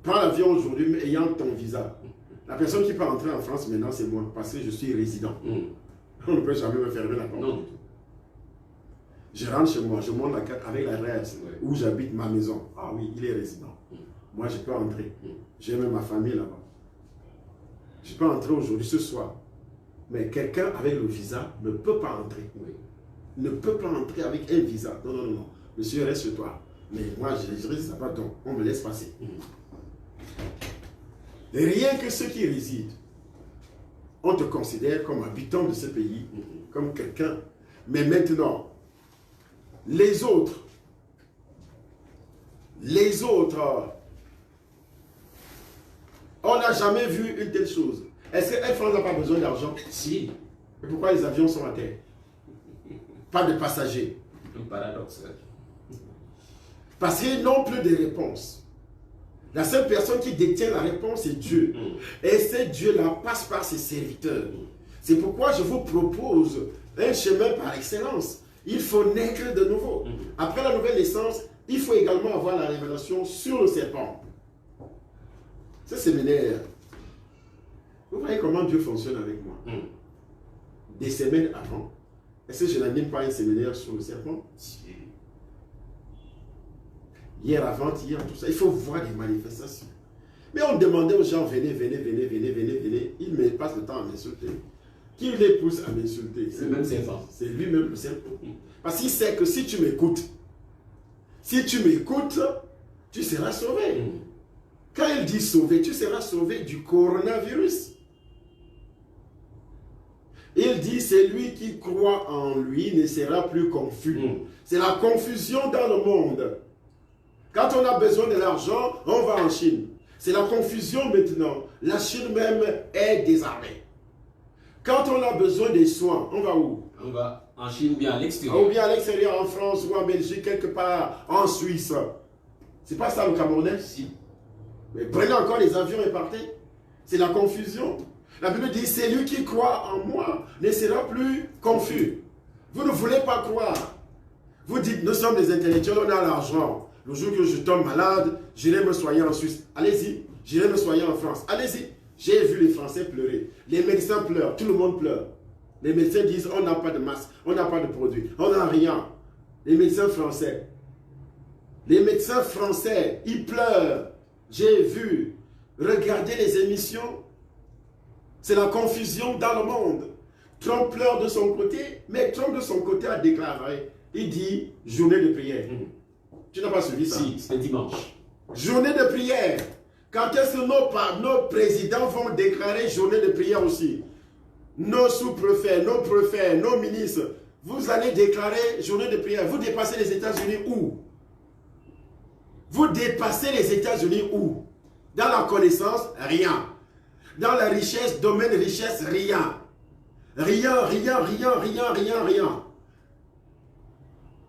Prends l'avion aujourd'hui ayant ton visa. La personne qui peut entrer en France maintenant, c'est moi, parce que je suis résident. On ne peut jamais me fermer la porte. Non du tout. Je rentre chez moi, je monte la carte avec l'adresse où j'habite ma maison. Ah oui, il est résident. Moi, je peux entrer. J'ai même ma famille là-bas. Je peux entrer aujourd'hui, ce soir. Mais quelqu'un avec le visa ne peut pas entrer. Ne peut pas entrer avec un visa. Non, non, non, non. Monsieur, reste chez toi. Mais moi, je reste là-bas, donc on me laisse passer. Et rien que ceux qui résident, on te considère comme habitant de ce pays, comme quelqu'un. Mais maintenant, les autres, on n'a jamais vu une telle chose. Est-ce que Air France n'a pas besoin d'argent? Si. Et pourquoi les avions sont à terre? Pas de passagers. Un paradoxe. Parce qu'ils n'ont plus de réponse. La seule personne qui détient la réponse est Dieu. Et ce Dieu-là passe par ses serviteurs. C'est pourquoi je vous propose un chemin par excellence. Il faut naître de nouveau. Après la nouvelle naissance, il faut également avoir la révélation sur le serpent. Ce séminaire, vous voyez comment Dieu fonctionne avec moi. Des semaines avant, est-ce que je n'anime pas un séminaire sur le serpent? Hier, avant-hier, tout ça. Il faut voir des manifestations. Mais on demandait aux gens, venez, venez, venez, venez, venez, venez. Ils me passent le temps à m'insulter. Qui les pousse à m'insulter? C'est le même serpent. C'est lui-même le serpent. Parce qu'il sait que si tu m'écoutes, tu seras sauvé. Quand il dit sauvé, tu seras sauvé du coronavirus. Il dit, c'est lui qui croit en lui ne sera plus confus. C'est la confusion dans le monde. Quand on a besoin de l'argent, on va en Chine. C'est la confusion maintenant. La Chine même est désarmée. Quand on a besoin des soins, on va où? On va en Chine ou bien à l'extérieur. Ou bien à l'extérieur, en France ou en Belgique, quelque part, en Suisse. C'est pas ça le Camerounais? Si. Mais prenez encore les avions et partez. C'est la confusion. La Bible dit, c'est lui qui croit en moi ne sera plus confus. Vous ne voulez pas croire. Vous dites, nous sommes des intellectuels, on a l'argent. Le jour que je tombe malade, j'irai me soigner en Suisse. Allez-y. J'irai me soigner en France. Allez-y. J'ai vu les Français pleurer. Les médecins pleurent. Tout le monde pleure. Les médecins disent, on n'a pas de masque, on n'a pas de produit, on n'a rien. Les médecins français. Les médecins français, ils pleurent. J'ai vu. Regardez les émissions. C'est la confusion dans le monde. Trump pleure de son côté, mais Trump de son côté a déclaré, il dit, journée de prière. Tu n'as pas suivi ça? Si, c'était dimanche. Journée de prière. Quand est-ce que nos présidents vont déclarer journée de prière aussi? Nos sous-préfets, nos préfets, nos ministres, vous allez déclarer journée de prière. Vous dépassez les États-Unis où? Vous dépassez les États-Unis où? Dans la connaissance, rien. Dans la richesse, domaine richesse, rien. Rien, rien, rien, rien, rien, rien.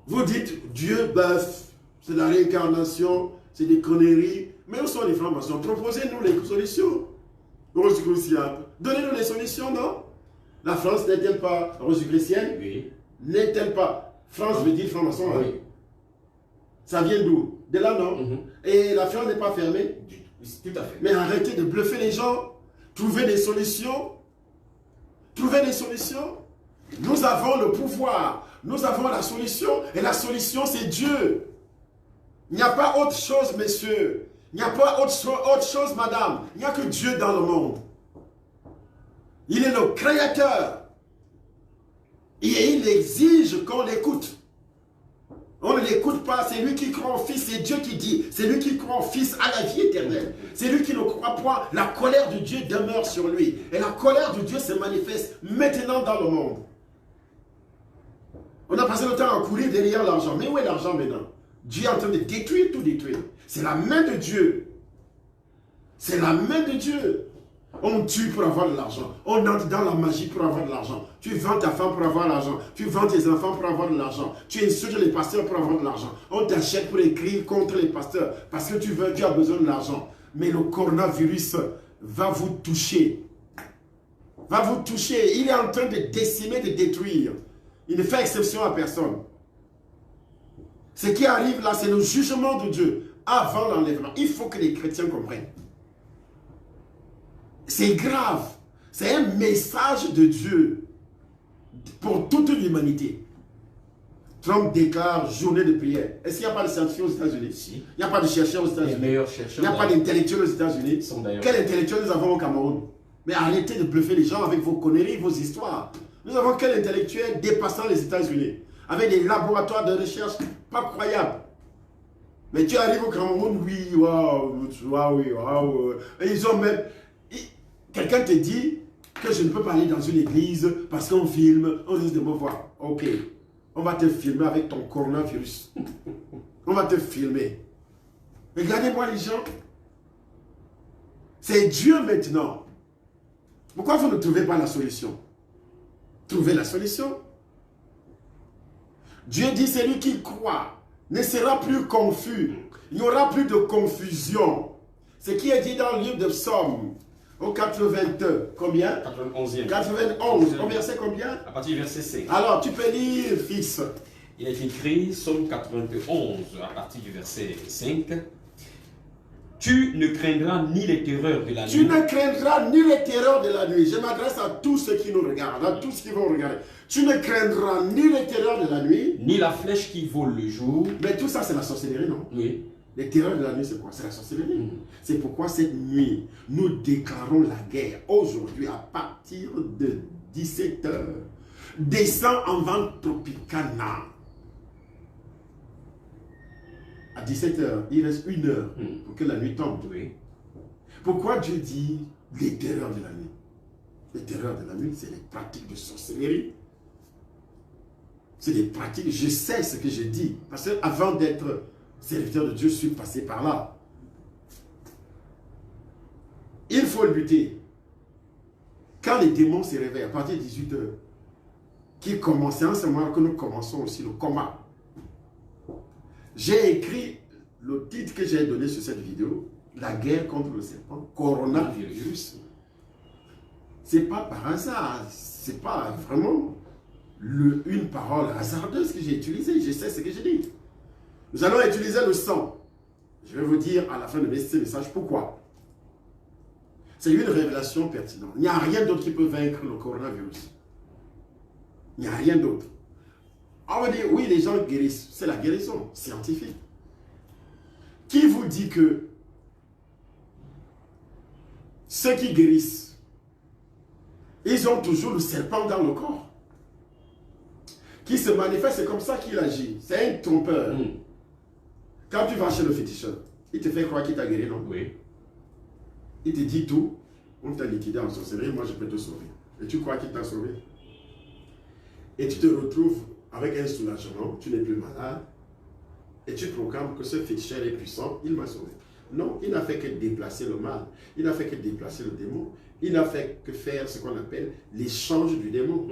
Vous dites, Dieu bœuf, c'est la réincarnation, c'est des conneries. Mais où sont les francs-maçons? Proposez-nous les solutions. Rosicruciables. Donnez-nous les solutions, non? La France n'est-elle pas rosicrucienne? Oui. N'est-elle pas? France veut dire franc-maçon. Oui. Hein? Ça vient d'où? De là, non? Et la France n'est pas fermée? Tout à fait. Mais arrêtez de bluffer les gens. Trouvez des solutions. Trouvez des solutions. Nous avons le pouvoir. Nous avons la solution. Et la solution, c'est Dieu. Il n'y a pas autre chose, messieurs. Il n'y a pas autre chose, madame. Il n'y a que Dieu dans le monde. Il est le créateur. Et il exige qu'on l'écoute. On ne l'écoute pas, c'est lui qui croit au Fils, c'est Dieu qui dit. C'est lui qui croit au Fils à la vie éternelle. C'est lui qui ne croit pas, la colère de Dieu demeure sur lui. Et la colère de Dieu se manifeste maintenant dans le monde. On a passé le temps à courir derrière l'argent. Mais où est l'argent maintenant? Dieu est en train de détruire, tout détruire. C'est la main de Dieu. C'est la main de Dieu. On tue pour avoir de l'argent. On entre dans la magie pour avoir de l'argent. Tu vends ta femme pour avoir de l'argent. Tu vends tes enfants pour avoir de l'argent. Tu insultes les pasteurs pour avoir de l'argent. On t'achète pour écrire contre les pasteurs parce que tu as besoin de l'argent. Mais le coronavirus va vous toucher. Va vous toucher. Il est en train de décimer, de détruire. Il ne fait exception à personne. Ce qui arrive là, c'est le jugement de Dieu avant l'enlèvement. Il faut que les chrétiens comprennent. C'est grave. C'est un message de Dieu pour toute l'humanité. Trump déclare journée de prière. Est-ce qu'il n'y a pas de scientifiques aux États-Unis? Si. Il n'y a pas de chercheurs aux États-Unis. Les meilleurs chercheurs. Il n'y a pas d'intellectuels aux États-Unis. Quels intellectuels nous avons au Cameroun? Mais arrêtez de bluffer les gens avec vos conneries, vos histoires. Nous avons quel intellectuel dépassant les États-Unis? Avec des laboratoires de recherche pas croyables. Mais tu arrives au Cameroun, oui, waouh, oui, waouh. Et ils ont même... Quelqu'un te dit que je ne peux pas aller dans une église parce qu'on filme, on risque de me voir. Ok, on va te filmer avec ton coronavirus. On va te filmer. Regardez-moi les gens. C'est Dieu maintenant. Pourquoi vous ne trouvez pas la solution? Trouvez la solution. Dieu dit, celui qui croit ne sera plus confus. Il n'y aura plus de confusion. Ce qui est dit dans le livre de Psaume, au 82, combien? 91e. 91, au verset combien? À partir du verset 5. Alors, tu peux lire, fils. Il est écrit, Psaume 91, à partir du verset 5. Tu ne craindras ni les terreurs de la nuit. Tu ne craindras ni les terreurs de la nuit. Je m'adresse à tous ceux qui nous regardent, à tous ceux qui vont regarder. Tu ne craindras ni les terreurs de la nuit. Ni la flèche qui vole le jour. Mais tout ça, c'est la sorcellerie, non? Oui. Les terreurs de la nuit, c'est quoi? C'est la sorcellerie. C'est pourquoi cette nuit, nous déclarons la guerre. Aujourd'hui, à partir de 17 h, descends en vente Tropicana. À 17 h, il reste 1 heure pour que la nuit tombe. Oui. Pourquoi Dieu dit les terreurs de la nuit? Les terreurs de la nuit, c'est les pratiques de sorcellerie. C'est des pratiques, je sais ce que je dis. Parce qu'avant d'être serviteur de Dieu, je suis passé par là. Il faut lutter. Quand les démons se réveillent, à partir de 18 h, qu'ils commencent, en ce moment que nous commençons aussi le combat. J'ai écrit le titre que j'ai donné sur cette vidéo, la guerre contre le serpent, coronavirus. C'est pas par hasard, c'est pas vraiment une parole hasardeuse que j'ai utilisée, je sais ce que j'ai dit. Nous allons utiliser le sang. Je vais vous dire à la fin de ce message pourquoi. C'est une révélation pertinente. Il n'y a rien d'autre qui peut vaincre le coronavirus. Il n'y a rien d'autre. On va dire, oui, les gens guérissent. C'est la guérison scientifique. Qui vous dit que ceux qui guérissent, ils ont toujours le serpent dans le corps qui se manifeste, c'est comme ça qu'il agit. C'est un trompeur. Quand tu vas chez le féticheur, il te fait croire qu'il t'a guéri, non? Oui. Il te dit tout, on t'a liquidé en sorcellerie, moi je peux te sauver. Et tu crois qu'il t'a sauvé? Et tu te retrouves avec un soulagement, tu n'es plus malade, et tu proclames que ce féticheur est puissant, il m'a sauvé. Non, il n'a fait que déplacer le mal, il n'a fait que déplacer le démon, il n'a fait que faire ce qu'on appelle l'échange du démon.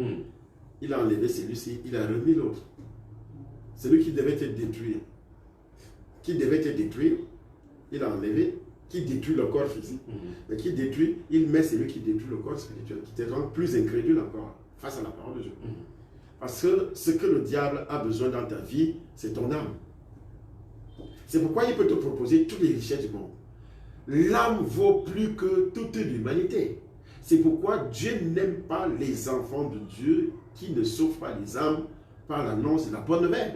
Il a enlevé celui-ci, il a remis l'autre. Celui qui devait te détruire, il a enlevé, qui détruit le corps physique. Mais qui détruit, il met celui qui détruit le corps spirituel, qui te rend plus incrédule encore face à la parole de Dieu. Parce que ce que le diable a besoin dans ta vie, c'est ton âme. C'est pourquoi il peut te proposer toutes les richesses du monde. L'âme vaut plus que toute l'humanité. C'est pourquoi Dieu n'aime pas les enfants de Dieu qui ne sauvent pas les âmes par l'annonce de la bonne nouvelle.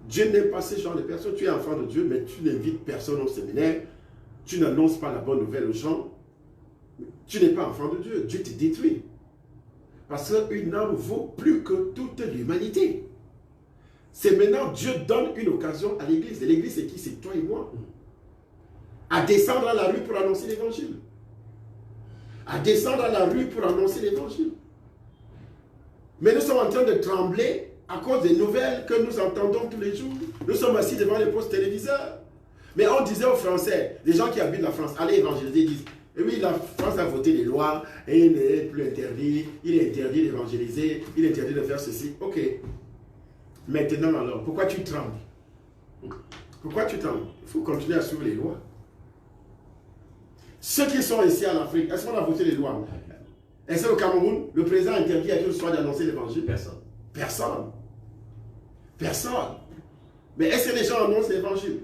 Dieu n'aime pas ce genre de personnes. Tu es enfant de Dieu, mais tu n'invites personne au séminaire. Tu n'annonces pas la bonne nouvelle aux gens. Tu n'es pas enfant de Dieu. Dieu te détruit. Parce qu'une âme vaut plus que toute l'humanité. C'est maintenant Dieu donne une occasion à l'église. Et l'église, c'est qui? C'est toi et moi. À descendre à la rue pour annoncer l'évangile. À descendre à la rue pour annoncer l'évangile. Mais nous sommes en train de trembler à cause des nouvelles que nous entendons tous les jours. Nous sommes assis devant les postes téléviseurs. Mais on disait aux Français, les gens qui habitent la France, allez évangéliser, ils disent, et oui, la France a voté les lois et il n'est plus interdit, il est interdit d'évangéliser, il est interdit de faire ceci. Ok. Maintenant alors, pourquoi tu trembles? Pourquoi tu trembles? Il faut continuer à suivre les lois. Ceux qui sont ici en Afrique, est-ce qu'on a voté les lois? Est-ce que au Cameroun, le président a interdit à qui que ce soit d'annoncer l'évangile? Personne. Personne. Personne. Mais est-ce que les gens annoncent l'évangile?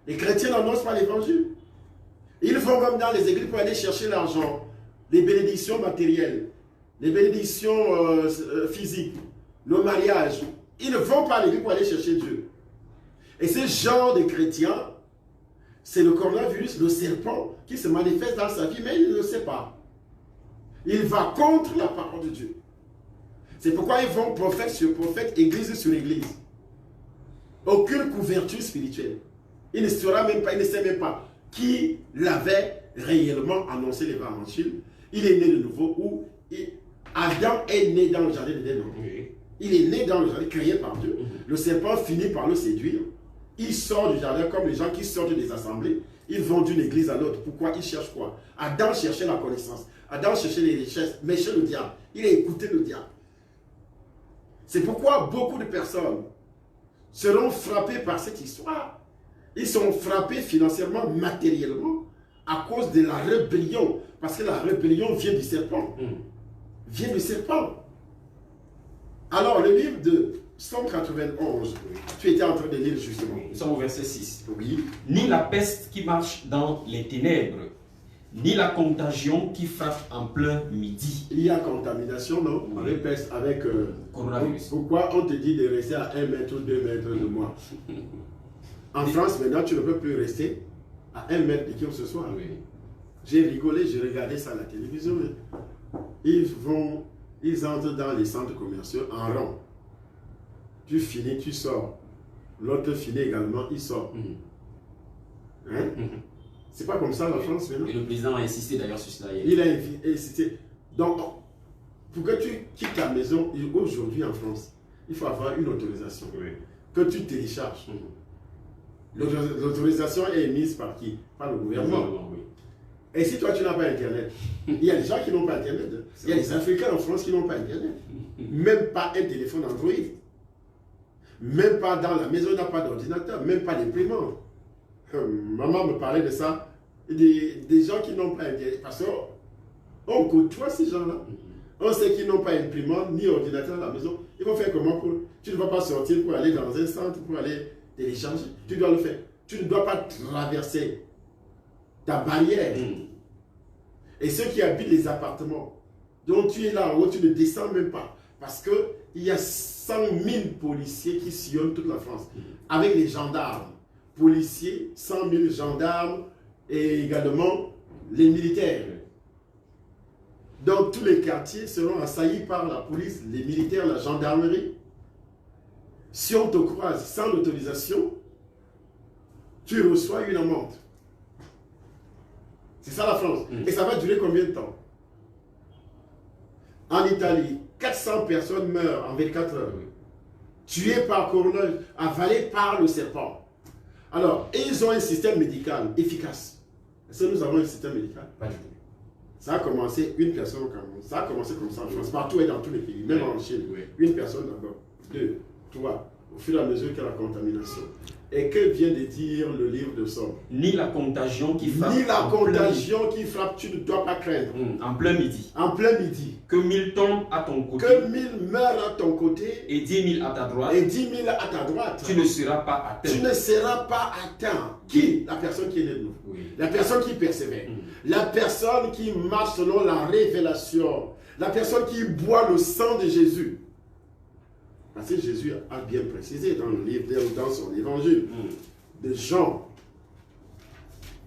Les chrétiens n'annoncent pas l'évangile. Ils vont comme dans les églises pour aller chercher l'argent, les bénédictions matérielles, les bénédictions physiques, le mariage. Ils ne vont pas à l'église pour aller chercher Dieu. Et ce genre de chrétiens, c'est le coronavirus, le serpent, qui se manifeste dans sa vie, mais il ne le sait pas. Il va contre la parole de Dieu. C'est pourquoi ils vont prophète sur prophète, église sur église. Aucune couverture spirituelle. Il ne saura même pas, il ne sait même pas qui l'avait réellement annoncé l'évangile. Il est né de nouveau ou Adam est né dans le jardin d'Éden. Il est né dans le jardin créé par Dieu. Le serpent finit par le séduire. Il sort du jardin comme les gens qui sortent des assemblées. Ils vont d'une église à l'autre. Pourquoi? Ils cherchent quoi? Adam cherchait la connaissance. Adam cherchait les richesses. Mais chez le diable, il a écouté le diable. C'est pourquoi beaucoup de personnes seront frappées par cette histoire. Ils sont frappés financièrement, matériellement, à cause de la rébellion. Parce que la rébellion vient du serpent. Vient du serpent. Alors, le livre de Psaume 91, tu étais en train de lire justement. Nous sommes au verset 6. Oui. Ni la peste qui marche dans les ténèbres, ni la contagion qui frappe en plein midi. Il y a contamination, non? Avec peste, avec... coronavirus. Pourquoi on te dit de rester à 1 mètre ou 2 mètres de moi? En France, maintenant, tu ne peux plus rester à 1 mètre de qui que ce soit. Oui. J'ai rigolé, j'ai regardé ça à la télévision. Ils entrent dans les centres commerciaux en rang. Tu finis, tu sors. L'autre finit également, il sort. Hein? C'est pas comme ça la France maintenant. Et le président a insisté d'ailleurs sur cela hier. Il a insisté. Donc, pour que tu quittes ta maison, aujourd'hui en France, il faut avoir une autorisation que tu télécharges. L'autorisation est émise par qui? Par le gouvernement. Oui. Et si toi tu n'as pas Internet, il y a des gens qui n'ont pas Internet. Il y a des Africains en France qui n'ont pas Internet. Même pas un téléphone Android. Même pas dans la maison, il n'y a pas d'ordinateur, même pas d'imprimante. Maman me parlait de ça. Des gens qui n'ont pas Internet. Parce qu'on côtoie ces gens-là. On sait qu'ils n'ont pas imprimante ni ordinateur à la maison. Ils vont faire comment pour... Tu ne vas pas sortir pour aller dans un centre, pour aller télécharger. Tu dois le faire. Tu ne dois pas traverser ta barrière. Et ceux qui habitent les appartements, dont tu es là en haut, tu ne descends même pas. Parce qu'il y a 100 000 policiers qui sillonnent toute la France. Avec les gendarmes. Policiers, 100 000 gendarmes et également les militaires. Donc tous les quartiers seront assaillis par la police, les militaires, la gendarmerie. Si on te croise sans l'autorisation, tu reçois une amende. C'est ça la France. Et ça va durer combien de temps? En Italie, 400 personnes meurent en 24 heures. Tuées par coronavirus, avalées par le serpent. Alors, ils ont un système médical efficace. Est-ce que nous avons un système médical? Pas du tout. Ça a commencé, une personne au Cameroun. Ça a commencé comme ça en France, partout et dans tous les pays, même en Chine. Une personne d'abord, 2, 3, au fur et à mesure que la contamination. Et que vient de dire le livre de Somme? Ni la contagion qui frappe. Ni la contagion qui frappe, tu ne dois pas craindre. En plein midi. En plein midi. Que 1000 tombent à ton côté. Que 1000 meurent à ton côté. Et 10 000 à ta droite. Et 10 000 à ta droite. Tu ne seras pas atteint. Tu ne seras pas atteint. Qui? La personne qui est née de nous. La personne qui persévère. La personne qui marche selon la révélation. La personne qui boit le sang de Jésus. Parce que Jésus a bien précisé dans le livre, dans son évangile de Jean.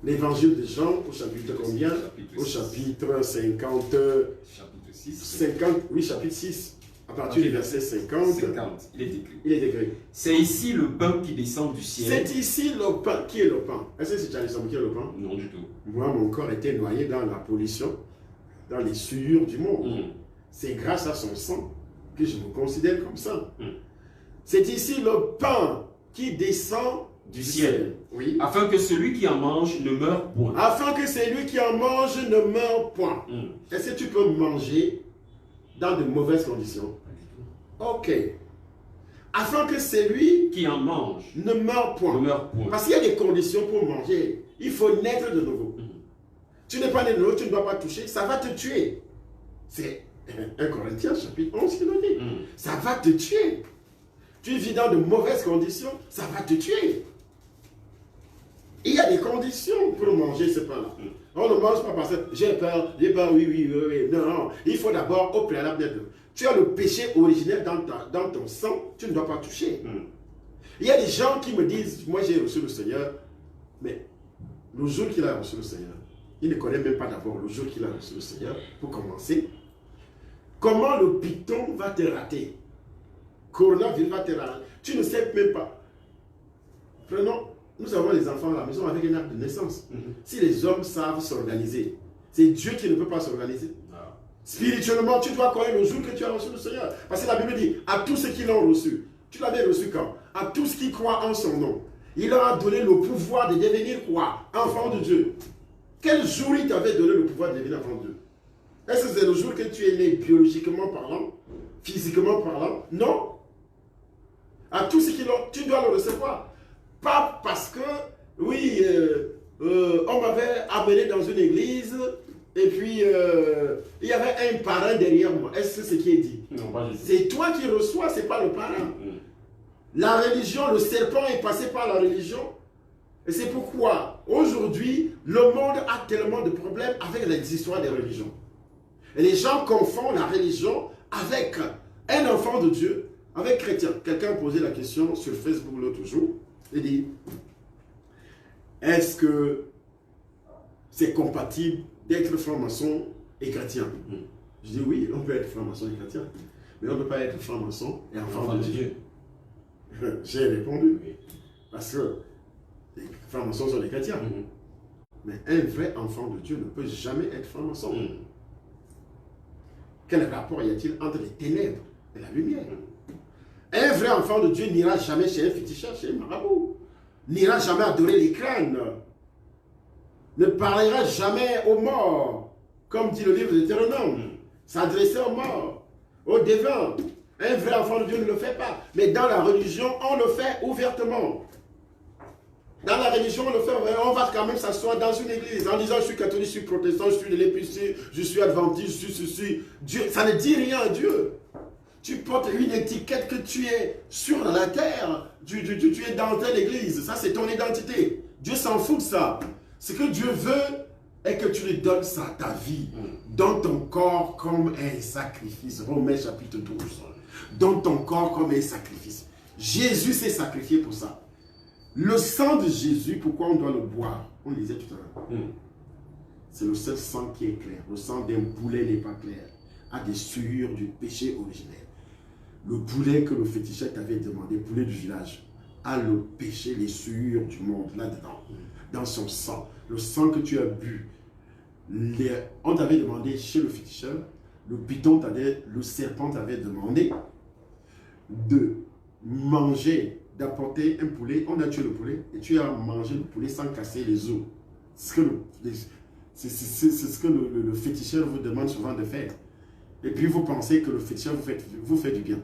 L'évangile de Jean, au chapitre combien? Au chapitre 50. Chapitre 6. 50, oui, chapitre 6. À partir du verset 50. 50. Il est écrit. Il est écrit. C'est ici le pain qui descend du ciel. C'est ici le pain. Qui est le pain? Est-ce que c'est Charlie Somme qui est le pain? Non, du tout. Moi, mon corps était noyé dans la pollution, dans les souillures du monde. C'est grâce à son sang que je me considère comme ça. C'est ici le pain qui descend du ciel. Oui. Afin que celui qui en mange ne meure point. Afin que celui qui en mange ne meure point. Est-ce que tu peux manger dans de mauvaises conditions? Ok. Afin que celui qui en mange ne meure point. Parce qu'il y a des conditions pour manger. Il faut naître de nouveau. Tu n'es pas né de nouveau, tu ne dois pas toucher, ça va te tuer. C'est 1 Corinthiens chapitre 11 qui nous dit. Ça va te tuer. Tu vis dans de mauvaises conditions, ça va te tuer. Il y a des conditions pour manger ce pain-là. On ne mange pas parce que j'ai peur, oui. Non. Il faut d'abord au préalable d'être. Tu as le péché originel dans ton sang, tu ne dois pas toucher. Il y a des gens qui me disent, moi j'ai reçu le Seigneur, mais le jour qu'il a reçu le Seigneur, il ne connaît même pas d'abord le jour qu'il a reçu le Seigneur, pour commencer. Comment le python va te rater? Coronavirus va te rater. Tu ne sais même pas. Prenons, nous avons les enfants à la maison avec un acte de naissance. Si les hommes savent s'organiser, c'est Dieu qui ne peut pas s'organiser. Spirituellement, tu dois connaître le jour que tu as reçu le Seigneur. Parce que la Bible dit, à tous ceux qui l'ont reçu, tu l'avais reçu quand? À tous qui croient en son nom. Il leur a donné le pouvoir de devenir quoi? Enfant de Dieu. Quel jour il t'avait donné le pouvoir de devenir enfant de Dieu? Est-ce que c'est le jour que tu es né biologiquement parlant, physiquement parlant? Non. À tous ceux qui l'ont, tu dois le recevoir. Pas parce que, oui, on m'avait amené dans une église et puis il y avait un parrain derrière moi. Est-ce que c'est ce qui est dit? Non, pas du tout. C'est toi qui reçois, c'est pas le parrain. La religion, le serpent est passé par la religion. Et c'est pourquoi, aujourd'hui, le monde a tellement de problèmes avec les histoires des religions. Et les gens confondent la religion avec un enfant de Dieu, avec chrétien. Quelqu'un posait la question sur Facebook l'autre jour. Il dit, est-ce que c'est compatible d'être franc-maçon et chrétien? Je dis oui, on peut être franc-maçon et chrétien. Mais on ne peut pas être franc-maçon et enfant de Dieu. J'ai répondu. Parce que les francs-maçons sont des chrétiens. Mais un vrai enfant de Dieu ne peut jamais être franc-maçon. Quel rapport y a-t-il entre les ténèbres et la lumière? Un vrai enfant de Dieu n'ira jamais chez un féticheur, chez un marabout. N'ira jamais adorer les crânes. Ne parlera jamais aux morts. Comme dit le livre de Deutéronome. S'adresser aux morts, aux défunts. Un vrai enfant de Dieu ne le fait pas. Mais dans la religion, on le fait ouvertement. Dans la religion, on le fait, on va quand même s'asseoir dans une église en disant je suis catholique, je suis protestant, je suis de l'épicé, je suis adventiste, je suis ceci. Dieu, ça ne dit rien à Dieu. Tu portes une étiquette que tu es sur la terre, tu es dans telle église, ça c'est ton identité. Dieu s'en fout de ça. Ce que Dieu veut est que tu lui donnes ça, ta vie, dans ton corps comme un sacrifice. Romains chapitre 12. Dans ton corps comme un sacrifice. Jésus s'est sacrifié pour ça. Le sang de Jésus, pourquoi on doit le boire? On le disait tout à l'heure. C'est le seul sang qui est clair. Le sang d'un poulet n'est pas clair. A des souillures du péché originel. Le poulet que le féticheur t'avait demandé, poulet du village, a le péché, les souillures du monde là-dedans, dans son sang. Le sang que tu as bu. On t'avait demandé chez le féticheur, le serpent t'avait demandé de manger, d'apporter un poulet. On a tué le poulet et tu as mangé le poulet sans casser les os. C'est ce que le féticheur vous demande souvent de faire. Et puis vous pensez que le féticheur vous fait du bien.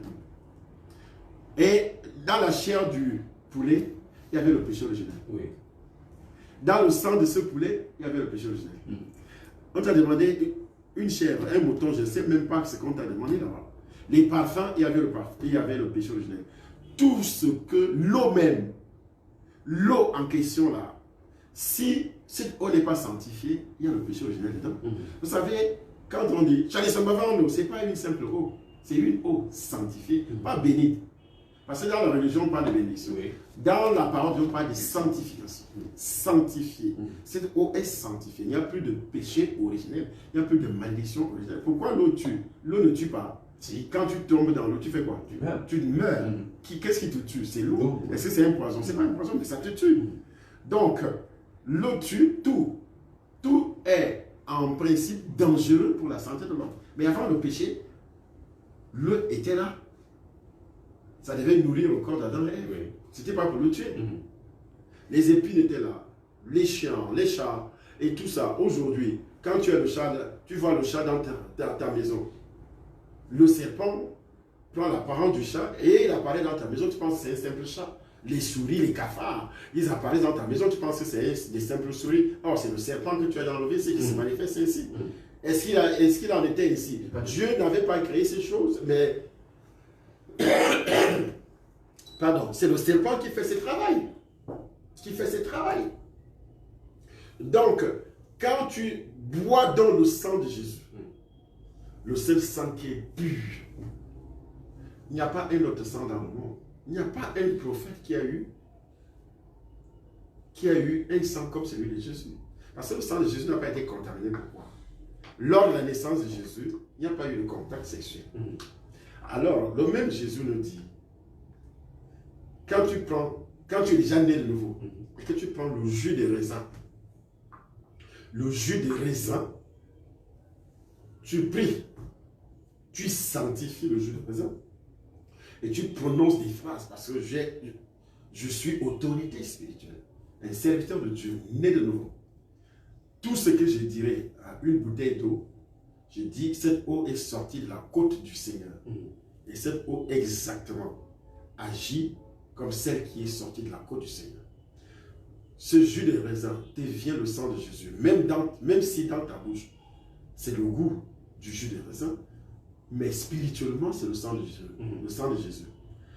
Et dans la chair du poulet, il y avait le péché originel. Oui. Dans le sang de ce poulet, il y avait le péché originel. On t'a demandé une chèvre, un mouton, je ne sais même pas ce qu'on t'a demandé là-bas. Les parfums, il y avait le péché originel. Tout ce que l'eau même, l'eau en question là, si cette eau n'est pas sanctifiée, il y a le péché originel dedans. Vous savez, quand on dit, ce n'est pas une simple eau, c'est une eau sanctifiée, pas bénite. Parce que dans la religion, on parle de bénédiction. Oui. Dans la parole, on parle de sanctification. Sanctifiée. Cette eau est sanctifiée. Il n'y a plus de péché originel. Il n'y a plus de malédiction originelle. Pourquoi l'eau tue? L'eau ne tue pas. Si. Quand tu tombes dans l'eau, tu fais quoi? Tu meurs. Qu'est-ce qui te tue? C'est l'eau. Est-ce que c'est un poison? Ce n'est pas un poison, mais ça te tue. Donc, l'eau tue tout. Tout est en principe dangereux pour la santé de l'homme. Mais avant le péché, l'eau était là. Ça devait nourrir le corps d'Adam et Ève. Oui. Ce n'était pas pour le tuer. Les épines étaient là. Les chiens, les chats et tout ça. Aujourd'hui, quand tu as le chat, tu vois le chat dans ta maison. Le serpent prend l'apparence du chat et il apparaît dans ta maison. Tu penses que c'est un simple chat. Les souris, les cafards, ils apparaissent dans ta maison. Tu penses que c'est des simples souris. Or, c'est le serpent que tu as enlevé, c'est qui se manifeste ainsi. Est-ce qu'il en était ici? Dieu n'avait pas créé ces choses, mais pardon, c'est le serpent qui fait ses travail. Donc, quand tu bois dans le sang de Jésus, le seul sang qui est pur, il n'y a pas un autre sang dans le monde. Il n'y a pas un prophète qui a eu un sang comme celui de Jésus. Parce que le sang de Jésus n'a pas été contaminé. Pourquoi? Lors de la naissance de Jésus, il n'y a pas eu de contact sexuel. Alors, le même Jésus nous dit, quand tu es déjà né de nouveau, et que tu prends le jus de raisin, tu pries, tu sanctifies le jus de raisin, et tu prononces des phrases, parce que je suis autorité spirituelle, un serviteur de Dieu, né de nouveau. Tout ce que je dirais à une bouteille d'eau, je dis, cette eau est sortie de la côte du Seigneur. Et cette eau exactement agit comme celle qui est sortie de la côte du Seigneur. Ce jus de raisin devient le sang de Jésus. Même si dans ta bouche, c'est le goût du jus de raisin, mais spirituellement, c'est le sang de Jésus. Le sang de Jésus.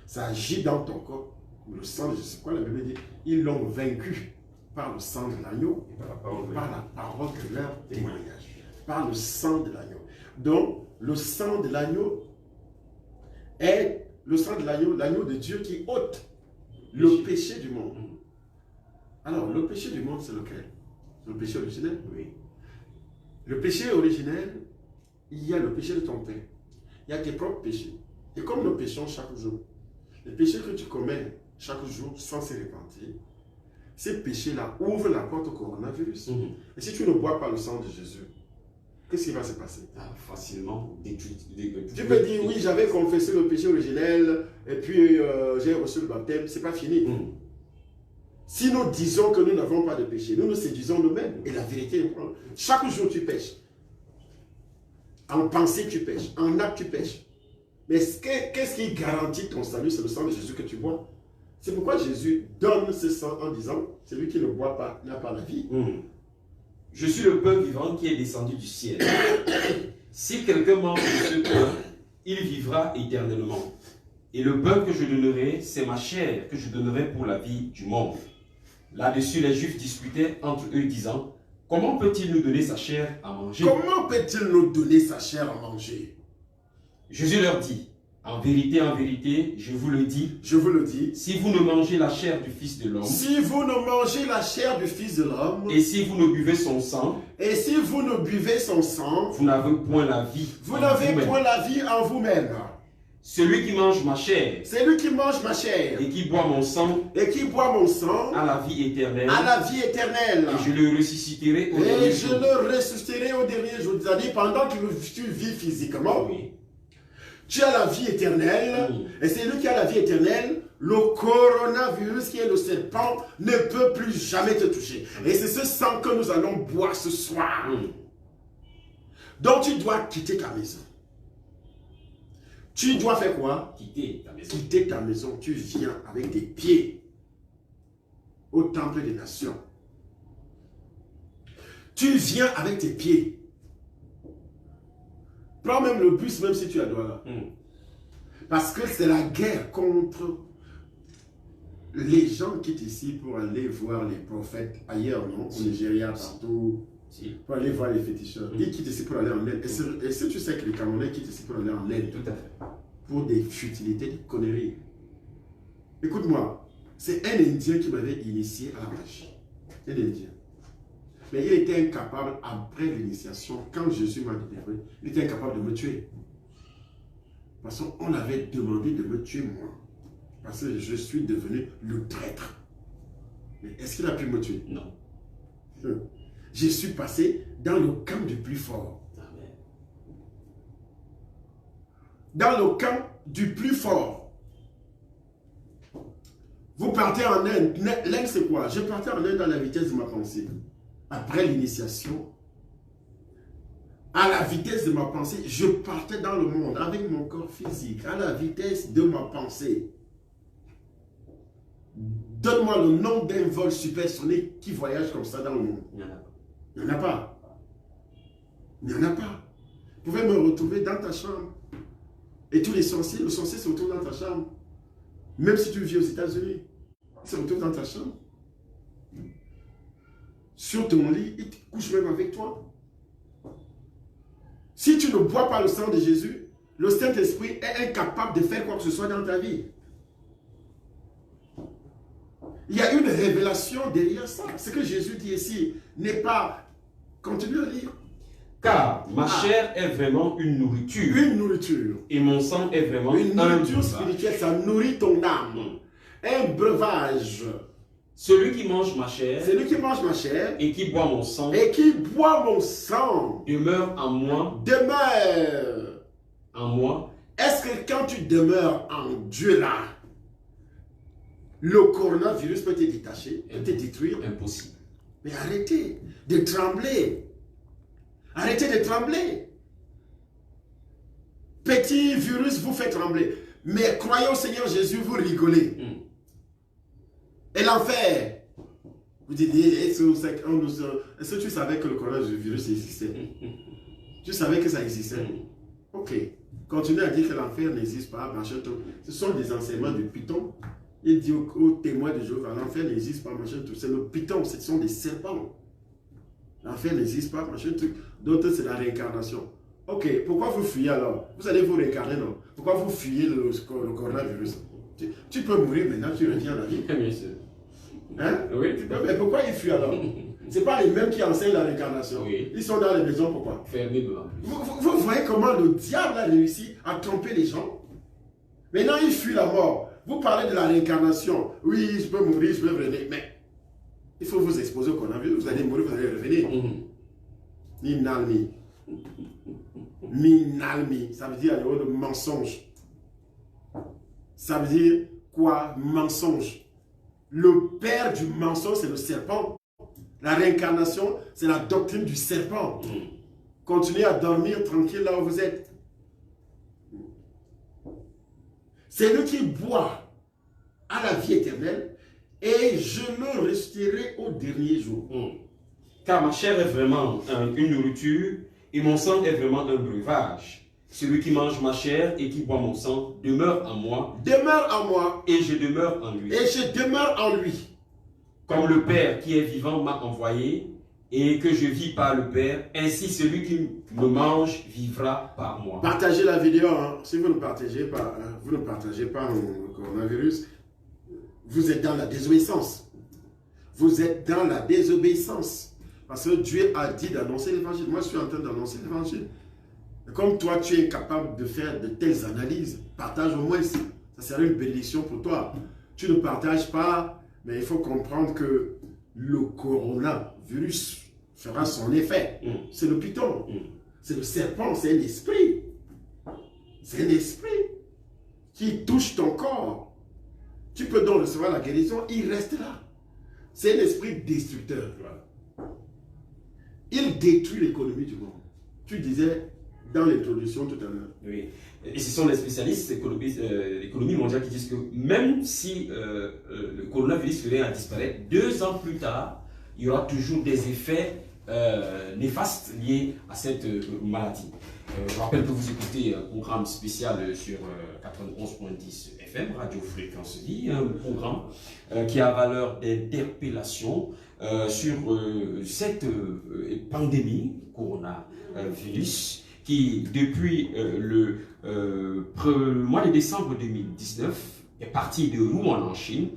Ça agit dans ton corps comme le sang de Jésus. Quoi la Bible dit? Ils l'ont vaincu par le sang de l'agneau et par la parole de leur témoignage. Par le sang de l'agneau. Donc, le sang de l'agneau est le sang de l'agneau de Dieu qui ôte le péché du monde. Alors, le péché du monde, c'est lequel? Le péché originel? Oui. Le péché originel, il y a le péché de ton père. Il y a tes propres péchés. Et comme nous péchons chaque jour, les péchés que tu commets chaque jour sans se repentir, ces péchés-là ouvrent la porte au coronavirus. Et si tu ne bois pas le sang de Jésus, qu'est-ce qui va se passer? Facilement détruit. Tu peux dire, oui, j'avais confessé le péché originel, et puis j'ai reçu le baptême, c'est pas fini. Si nous disons que nous n'avons pas de péché, nous nous séduisons nous-mêmes. Et la vérité est quoi? Chaque jour tu pêches. En pensée tu pêches, en acte tu pêches. Mais qu'est-ce qui garantit ton salut? C'est le sang de Jésus que tu bois. C'est pourquoi Jésus donne ce sang en disant, celui qui ne boit pas n'a pas la vie. Je suis le pain vivant qui est descendu du ciel. Si quelqu'un mange de ce pain, il vivra éternellement. Et le pain que je donnerai, c'est ma chair que je donnerai pour la vie du monde. Là-dessus, les Juifs discutaient entre eux, disant, comment peut-il nous donner sa chair à manger? Comment peut-il nous donner sa chair à manger? Jésus leur dit, en vérité, je vous le dis, si vous ne mangez la chair du Fils de l'homme, et si vous ne buvez son sang, vous n'avez point la vie. En vous-même. Celui qui mange ma chair, et qui boit mon sang, a la vie éternelle, et je le ressusciterai au dernier jour. C'est-à-dire, pendant que tu vis physiquement, tu as la vie éternelle, et c'est lui qui a la vie éternelle. Le coronavirus, qui est le serpent, ne peut plus jamais te toucher. Et c'est ce sang que nous allons boire ce soir. Donc tu dois quitter ta maison. Tu dois faire quoi? Quitter ta maison. Tu viens avec tes pieds au temple des nations. Tu viens avec tes pieds. Prends même le bus, même si tu as droit là. Parce que c'est la guerre contre les gens qui quittent ici pour aller voir les prophètes ailleurs, non? Au Nigeria, partout. Pour aller voir les féticheurs. Ils quittent ici pour aller en Inde. Et si tu sais que les Camerounais quittent ici pour aller en Inde, tout à fait, pour des futilités, des conneries. Écoute-moi, c'est un Indien qui m'avait initié à la magie. Un Indien. Mais il était incapable, après l'initiation, quand Jésus m'a délivré, il était incapable de me tuer. Parce qu'on avait demandé de me tuer moi. Parce que je suis devenu le traître. Mais est-ce qu'il a pu me tuer? Non. Je suis passé dans le camp du plus fort. Amen. Dans le camp du plus fort. Vous partez en Inde. L'Inde, c'est quoi? Je partais en Inde à la vitesse de ma pensée. Après l'initiation, à la vitesse de ma pensée, je partais dans le monde avec mon corps physique, à la vitesse de ma pensée. Donne-moi le nom d'un vol supersonique qui voyage comme ça dans le monde. Il n'y en a pas. Il n'y en a pas. Vous pouvez me retrouver dans ta chambre. Et tous les sorciers, le sorcier se retrouve dans ta chambre. Même si tu vis aux États-Unis, il se retrouve dans ta chambre. Sur ton lit, il te couche même avec toi. Si tu ne bois pas le sang de Jésus, le Saint-Esprit est incapable de faire quoi que ce soit dans ta vie. Il y a une révélation derrière ça. Ce que Jésus dit ici n'est pas... Continue à lire. Car ma chair est vraiment une nourriture. Une nourriture. Et mon sang est vraiment une nourriture spirituelle. Ça nourrit ton âme. Un breuvage. Celui qui mange ma chair. Celui qui mange ma chair. Et qui boit mon sang. Et qui boit mon sang. Demeure en moi. Demeure en moi. Est-ce que quand tu demeures en Dieu là, le coronavirus peut te détacher, peut te détruire? Impossible. Mais arrêtez de trembler. Arrêtez de trembler. Petit virus vous fait trembler. Mais croyez au Seigneur Jésus, vous rigolez. Et l'enfer. Vous dites, est-ce que tu savais que le coronavirus existait? Tu savais que ça existait? Ok. Continuez à dire que l'enfer n'existe pas. Machin, tout. Ce sont des enseignements du Python. Il dit aux témoins de Jéhovah, l'enfer n'existe pas, machin, tout. C'est le Python, ce sont des serpents. L'enfer n'existe pas, machin, tout. D'autres, c'est la réincarnation. Ok, pourquoi vous fuyez alors? Vous allez vous réincarner, non? Pourquoi vous fuyez le coronavirus? Tu peux mourir maintenant, tu reviens à la vie. Bien sûr. Hein? Oui. Mais pourquoi ils fuient alors? Ce n'est pas les mêmes qui enseignent la réincarnation. Oui. Ils sont dans les maisons, pourquoi? Fermés devant. Vous voyez comment le diable a réussi à tromper les gens? Maintenant, ils fuient la mort. Vous parlez de la réincarnation. Oui, je peux mourir, je peux revenir. Mais Il faut vous exposer au coronavirus, vous allez mourir, vous allez revenir. Ni nalmi. Minalmi, ça veut dire le mensonge. Ça veut dire quoi? Mensonge. Le père du mensonge, c'est le serpent. La réincarnation, c'est la doctrine du serpent. Continuez à dormir tranquille là où vous êtes. C'est lui qui boit à la vie éternelle et je le resterai au dernier jour. Car ma chair est vraiment une nourriture et mon sang est vraiment un breuvage. Celui qui mange ma chair et qui boit mon sang demeure en moi. Demeure en moi. Et je demeure en lui. Et je demeure en lui. Comme le Père qui est vivant m'a envoyé et que je vis par le Père, ainsi celui qui me mange vivra par moi. Partagez la vidéo. Hein. Si vous ne partagez pas, le coronavirus, vous êtes dans la désobéissance. Vous êtes dans la désobéissance. Parce que Dieu a dit d'annoncer l'évangile. Moi, je suis en train d'annoncer l'évangile. Comme toi, tu es capable de faire de telles analyses, partage au moins. Ça serait une bénédiction pour toi. Tu ne partages pas, mais il faut comprendre que le coronavirus fera son effet. C'est le python. C'est le serpent, c'est un esprit. C'est un esprit qui touche ton corps. Tu peux donc recevoir la guérison, il reste là. C'est un esprit destructeur. Il détruit l'économie du monde. Tu disais dans l'introduction tout à l'heure. Oui. Et ce sont les spécialistes d'économie mondiale qui disent que même si le coronavirus venait à disparaître, 2 ans plus tard, il y aura toujours des effets néfastes liés à cette maladie. Je rappelle que vous écoutez un programme spécial sur 91.10 FM, Radio Fréquence Vie, un programme qui a valeur d'interpellation sur cette pandémie, coronavirus, qui depuis le mois de décembre 2019 est parti de Wuhan en Chine,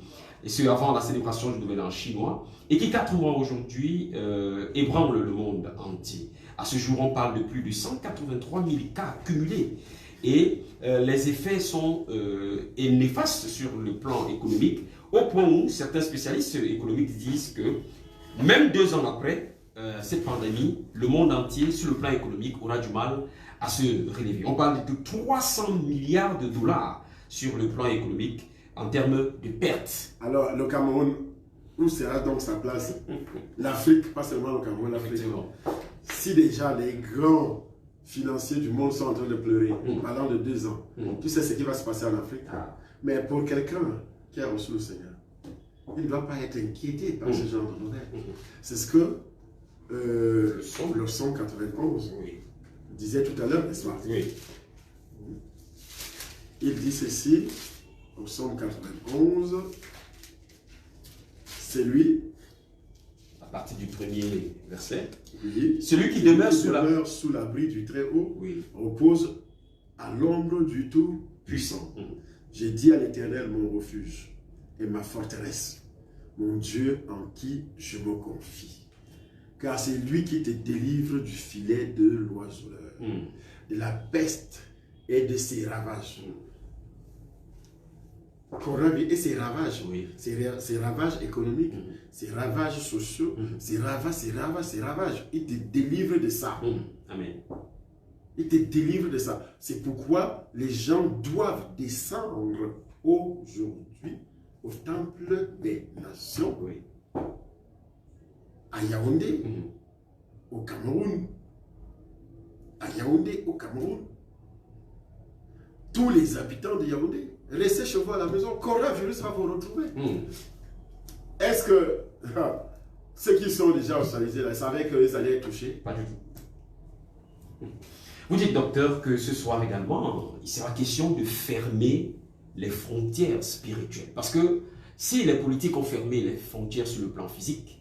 et ce avant la célébration du Nouvel An chinois, et qui 4 mois aujourd'hui ébranle le monde entier. À ce jour, on parle de plus de 183 000 cas cumulés. Et les effets sont néfastes sur le plan économique, au point où certains spécialistes économiques disent que même 2 ans après cette pandémie, le monde entier, sur le plan économique, aura du mal à se relever. On parle de 300 milliards de dollars sur le plan économique en termes de pertes. Alors, le Cameroun, où sera donc sa place? L'Afrique, pas seulement le Cameroun, l'Afrique. Si déjà les grands financiers du monde sont en train de pleurer, parlant de 2 ans, tu sais ce qui va se passer en Afrique. Mais pour quelqu'un qui a reçu le Seigneur, il ne doit pas être inquiété par ce genre de nouvelles. C'est ce que le Psaume 91 disait tout à l'heure, n'est-ce pas? Il dit ceci, au Psaume 91, c'est lui, à partir du premier verset, celui qui demeure sous l'abri du Très-Haut repose à l'ombre du Tout-Puissant. J'ai dit à l'Éternel mon refuge et ma forteresse, mon Dieu en qui je me confie. Car c'est lui qui te délivre du filet de l'oiseleur, de la peste et de ses ravages. Et ses ravages, ses ravages économiques, ses ravages sociaux, ses ravages. Il te délivre de ça. Amen. Il te délivre de ça. C'est pourquoi les gens doivent descendre aujourd'hui au temple des nations, à Yaoundé, au Cameroun. À Yaoundé, au Cameroun. Tous les habitants de Yaoundé, restez chez vous à la maison, le coronavirus va vous retrouver. Est-ce que ceux qui sont déjà hospitalisés, là, savaient qu'ils allaient être touchés? Pas du tout. Vous dites, docteur, que ce soir également, il sera question de fermer les frontières spirituelles. Parce que si les politiques ont fermé les frontières sur le plan physique,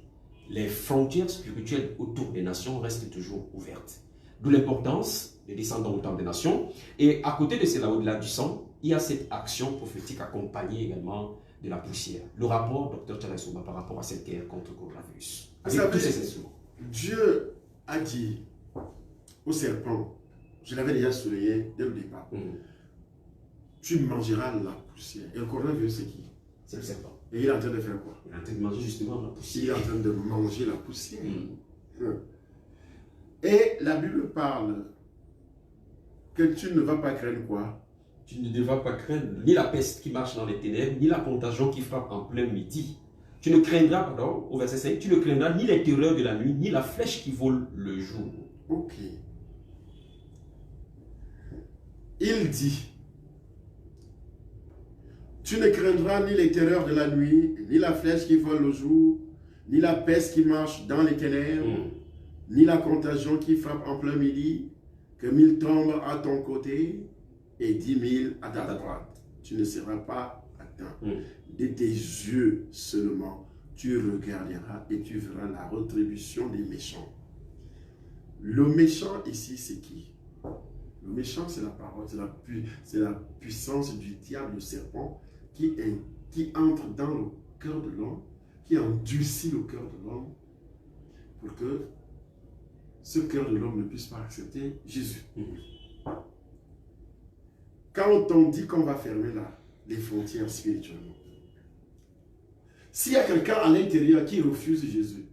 les frontières spirituelles autour des nations restent toujours ouvertes. D'où l'importance de descendre au temple des nations. Et à côté de cela, au-delà du sang, il y a cette action prophétique accompagnée également de la poussière. Le rapport, docteur Tchadai Souma, par rapport à cette guerre contre le coronavirus. Avec tous ces instruments. Dieu a dit au serpent, je l'avais déjà souligné dès le départ, tu mangeras la poussière. Et le coronavirus, c'est qui? C'est le serpent. Et il est en train de faire quoi? Il est en train de manger justement la Il est poussière. en train de manger la poussière. Mm. Et la Bible parle que tu ne vas pas craindre quoi? Tu ne devras pas craindre ni la peste qui marche dans les ténèbres, ni la contagion qui frappe en plein midi. Tu ne craindras, pardon, au verset 5, tu ne craindras ni les terreurs de la nuit, ni la flèche qui vole le jour. Ok. Il dit, tu ne craindras ni les terreurs de la nuit, ni la flèche qui vole le jour, ni la peste qui marche dans les ténèbres, ni la contagion qui frappe en plein midi, que 1000 tombent à ton côté et 10 000 à ta droite. Tu ne seras pas atteint. De tes yeux seulement, tu regarderas et tu verras la rétribution des méchants. Le méchant ici, c'est qui? Le méchant, c'est la parole, c'est la puissance du diable, le serpent, qui entre dans le cœur de l'homme, qui endurcit le cœur de l'homme, pour que ce cœur de l'homme ne puisse pas accepter Jésus. Quand on dit qu'on va fermer les frontières spirituellement, s'il y a quelqu'un à l'intérieur qui refuse Jésus,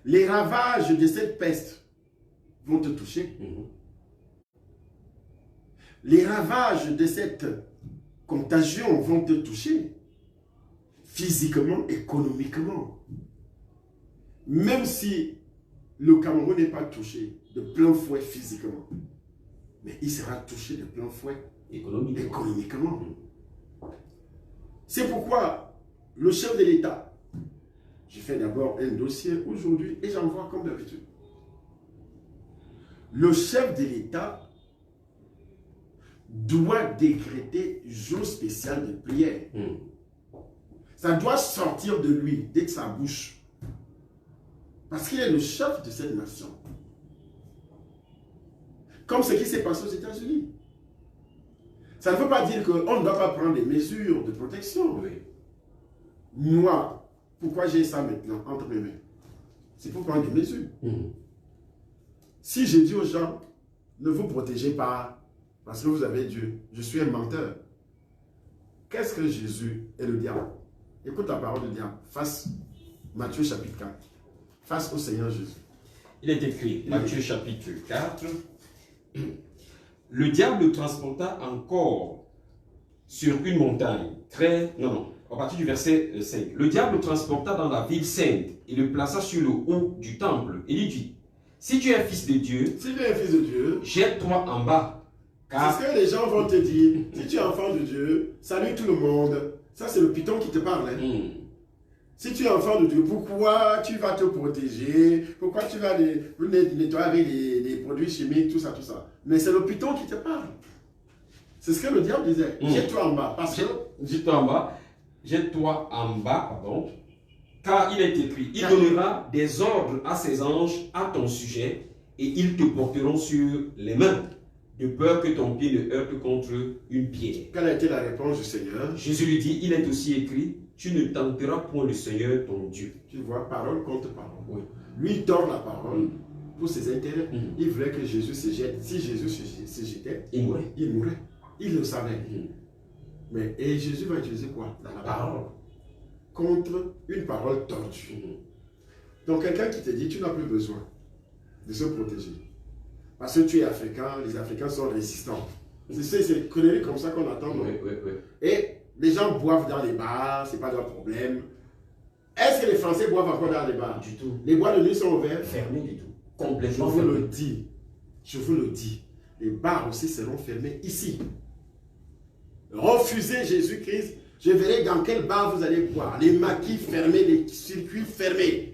les ravages de cette peste vont te toucher. Les ravages de cette contagion vont te toucher. Physiquement, économiquement. Même si le Cameroun n'est pas touché de plein fouet physiquement, mais il sera touché de plein fouet économiquement. C'est pourquoi le chef de l'État, j'ai fait d'abord un dossier aujourd'hui et j'envoie comme d'habitude. Le chef de l'État doit décréter jour spécial de prière. Ça doit sortir de lui, de sa bouche. Parce qu'il est le chef de cette nation. Comme ce qui s'est passé aux États-Unis. Ça ne veut pas dire qu'on ne doit pas prendre des mesures de protection. Moi, pourquoi j'ai ça maintenant entre mes mains? C'est pour prendre des mesures. Si je dis aux gens, ne vous protégez pas parce que vous avez Dieu, je suis un menteur. Qu'est-ce que Jésus et le diable? Écoute la parole du diable. Face Matthieu chapitre 4. Face au Seigneur Jésus. Il est écrit, Matthieu chapitre 4, le diable le transporta encore sur une montagne, à partir du verset 5. Le diable le transporta dans la ville sainte et le plaça sur le haut du temple. Et lui dit, si tu es un fils de Dieu, jette-toi en bas. C'est ce que les gens vont te dire. Si tu es enfant de Dieu, salue tout le monde. Ça, c'est le python qui te parle. Si tu es enfant de Dieu, pourquoi tu vas te protéger? Pourquoi tu vas nettoyer les produits chimiques, tout ça, tout ça? Mais c'est le python qui te parle. C'est ce que le diable disait. Jette-toi en bas. Jette-toi en bas, pardon. Car il est écrit, il donnera des ordres à ses anges à ton sujet et ils te porteront sur les mains, de peur que ton pied ne heurte contre une pierre. Quelle a été la réponse du Seigneur? Jésus lui dit, il est aussi écrit, tu ne tenteras point le Seigneur ton Dieu. Tu vois, parole contre parole. Lui, il tord la parole pour ses intérêts. Il voulait que Jésus se jette. Si Jésus se jetait, il mourrait. Il le savait. Et Jésus va utiliser quoi? La parole. Contre une parole tordue. Donc, quelqu'un qui te dit, tu n'as plus besoin de se protéger. Parce que tu es africain, les Africains sont résistants. C'est des conneries comme ça qu'on attend. Et les gens boivent dans les bars, ce n'est pas leur problème. Est-ce que les Français boivent encore dans les bars? Du tout. Les boîtes de nuit sont ouvertes? Fermés du tout. Complètement fermés. Je vous le dis. Les bars aussi seront fermés ici. Refusez Jésus-Christ. Je verrai dans quel bar vous allez boire. Les maquis fermés, les circuits fermés.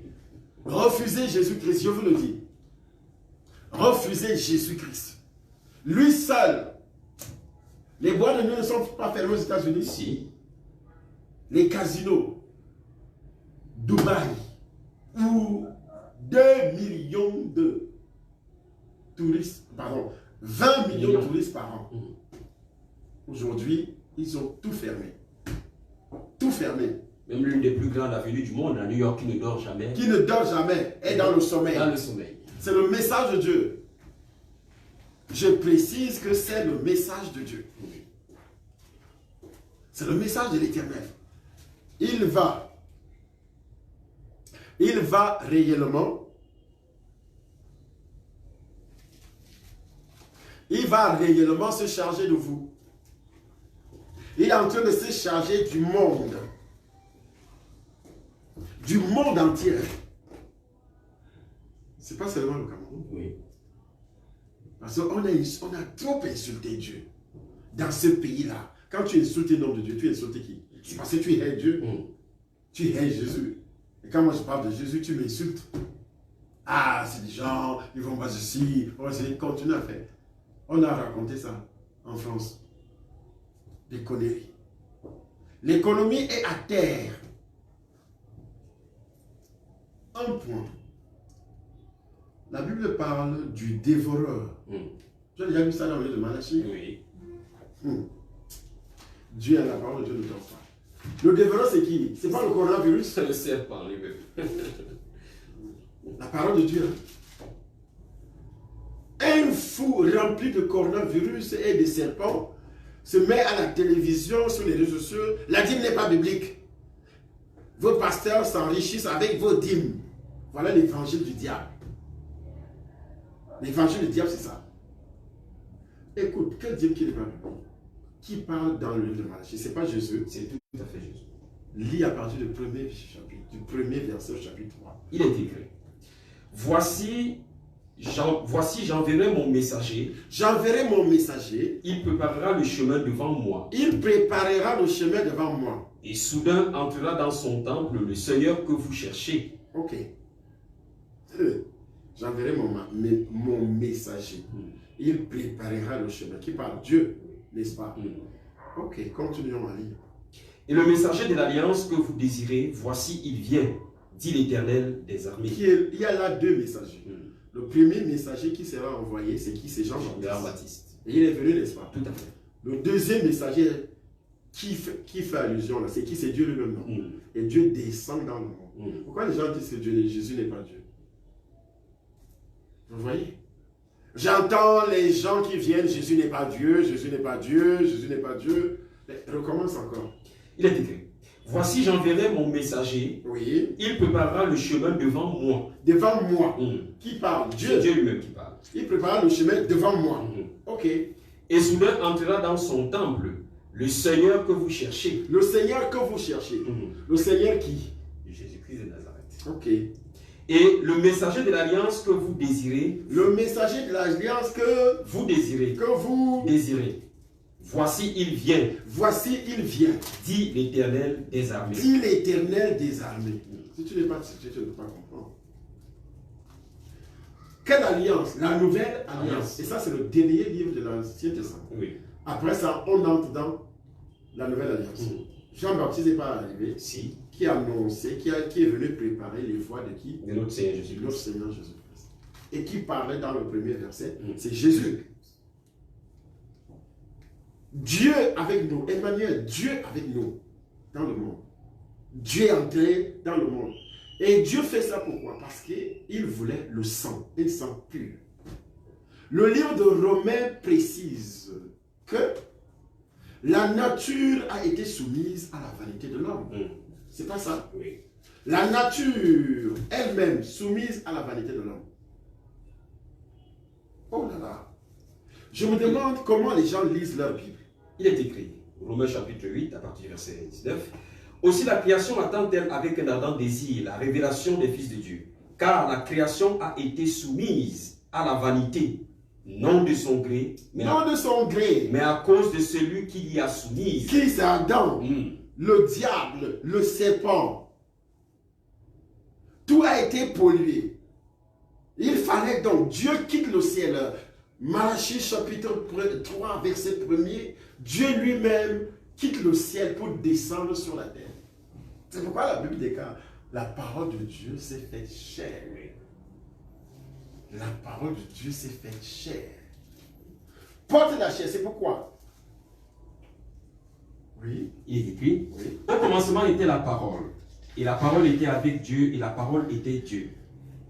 Refusez Jésus-Christ, je vous le dis. Refusez Jésus-Christ. Lui seul. Les boîtes de nuit ne sont pas fermées aux États-Unis. Si. Les casinos. Dubaï. Où 2 millions de touristes, 20 millions de touristes par an. Aujourd'hui, ils ont tout fermé. Tout fermé. Même l'une des plus grandes avenues du monde, à New York, qui ne dort jamais. Qui ne dort jamais, est dans le sommeil. Dans le sommeil. C'est le message de Dieu. Je précise que c'est le message de Dieu. C'est le message de l'Éternel. Il va réellement se charger de vous. Il est en train de se charger du monde entier. C'est pas seulement le Cameroun. Oui. Parce qu'on a trop insulté Dieu dans ce pays-là. Quand tu insultes le nom de Dieu, tu insultes qui? C'est parce que tu hais Dieu. Tu hais Jésus. Et quand moi je parle de Jésus, tu m'insultes. Ah, c'est des gens, ils vont pas ceci, on va essayer de continuer à faire. On a raconté ça en France. Des conneries. L'économie est à terre. Un point. La Bible parle du dévoreur. Tu as déjà vu ça dans le livre de Malachie? Oui. Dieu a la parole de Dieu ne dort pas. Le dévoreur, c'est qui? C'est pas le coronavirus? C'est le serpent lui-même. La parole de Dieu. Un fou rempli de coronavirus et de serpents se met à la télévision, sur les réseaux sociaux. La dîme n'est pas biblique. Vos pasteurs s'enrichissent avec vos dîmes. Voilà l'évangile du diable. L'évangile du diable, c'est ça. Écoute, quel dîme qui n'est pas biblique? Qui parle dans le livre de Malachie? Ce n'est pas Jésus. C'est tout à fait Jésus. Lis à partir du premier chapitre, du premier verset au chapitre 3. Il est écrit. Voici, j'enverrai mon messager. J'enverrai mon messager. Il préparera le chemin devant moi. Il préparera le chemin devant moi. Et soudain entrera dans son temple le Seigneur que vous cherchez. Ok. J'enverrai mon messager. Il préparera le chemin. Qui parle? Dieu, n'est-ce pas? Ok, continuons à lire. Et le messager de l'alliance que vous désirez, voici il vient, dit l'Éternel des armées. Il y a là deux messagers. Le premier messager qui sera envoyé, c'est qui? C'est Jean-Baptiste. Et il est venu, n'est-ce pas? Tout à fait. Le deuxième messager qui fait allusion là, c'est qui? C'est Dieu lui-même. Et Dieu descend dans le monde. Pourquoi les gens disent que Jésus n'est pas Dieu? Vous voyez? J'entends les gens qui viennent, Jésus n'est pas Dieu, Jésus n'est pas Dieu, Jésus n'est pas Dieu. Mais recommence encore. Il est écrit. Voici j'enverrai mon messager. Oui. Il préparera le chemin devant moi. Devant moi. Qui parle? Dieu. C'est Dieu lui-même qui parle. Il préparera le chemin devant moi. Ok. Et soudain entrera dans son temple le Seigneur que vous cherchez. Le Seigneur que vous cherchez. Le Seigneur qui? Jésus-Christ de Nazareth. Ok. Et le messager de l'alliance que vous désirez. Le messager de l'alliance que vous désirez. Que vous désirez. Voici il vient. Voici il vient. Dit l'Éternel des armées. Dit l'Éternel des armées. Si tu n'es pas situé, tu ne peux pas comprendre. Quelle alliance? La nouvelle alliance. Et ça, c'est le dernier livre de l'Ancien Testament. Oui. Après ça, on entre dans la nouvelle alliance. Jean-Baptiste n'est pas arrivé. Si. Qui a annoncé, qui est venu préparer les voies de qui? De notre Seigneur Jésus-Christ. Notre Seigneur Jésus-Christ. Et qui parlait dans le premier verset, c'est Jésus. Dieu avec nous, Emmanuel, Dieu avec nous dans le monde. Dieu est entré dans le monde. Et Dieu fait ça pourquoi? Parce qu'il voulait le sang, un sang pur. Le livre de Romains précise que la nature a été soumise à la vanité de l'homme. C'est pas ça? Oui. La nature elle-même soumise à la vanité de l'homme. Oh là là. Je me demande comment les gens lisent leur Bible. Il est écrit, Romains chapitre 8, à partir du verset 19. Aussi la création attend-elle avec un ardent désir la révélation des fils de Dieu. Car la création a été soumise à la vanité, non de son gré, mais à cause de celui qui l'y a soumise. Qui c'est Adam? Le diable, le serpent. Tout a été pollué. Il fallait donc, Dieu quitte le ciel. Malachie chapitre 3, verset 1er, Dieu lui-même quitte le ciel pour descendre sur la terre. C'est pourquoi la Bible déclare, la parole de Dieu s'est faite chair. La parole de Dieu s'est faite chair. Porte la chair, c'est pourquoi? Oui. Il est écrit, Oui. Au commencement était la parole, et la parole était avec Dieu, et la parole était Dieu.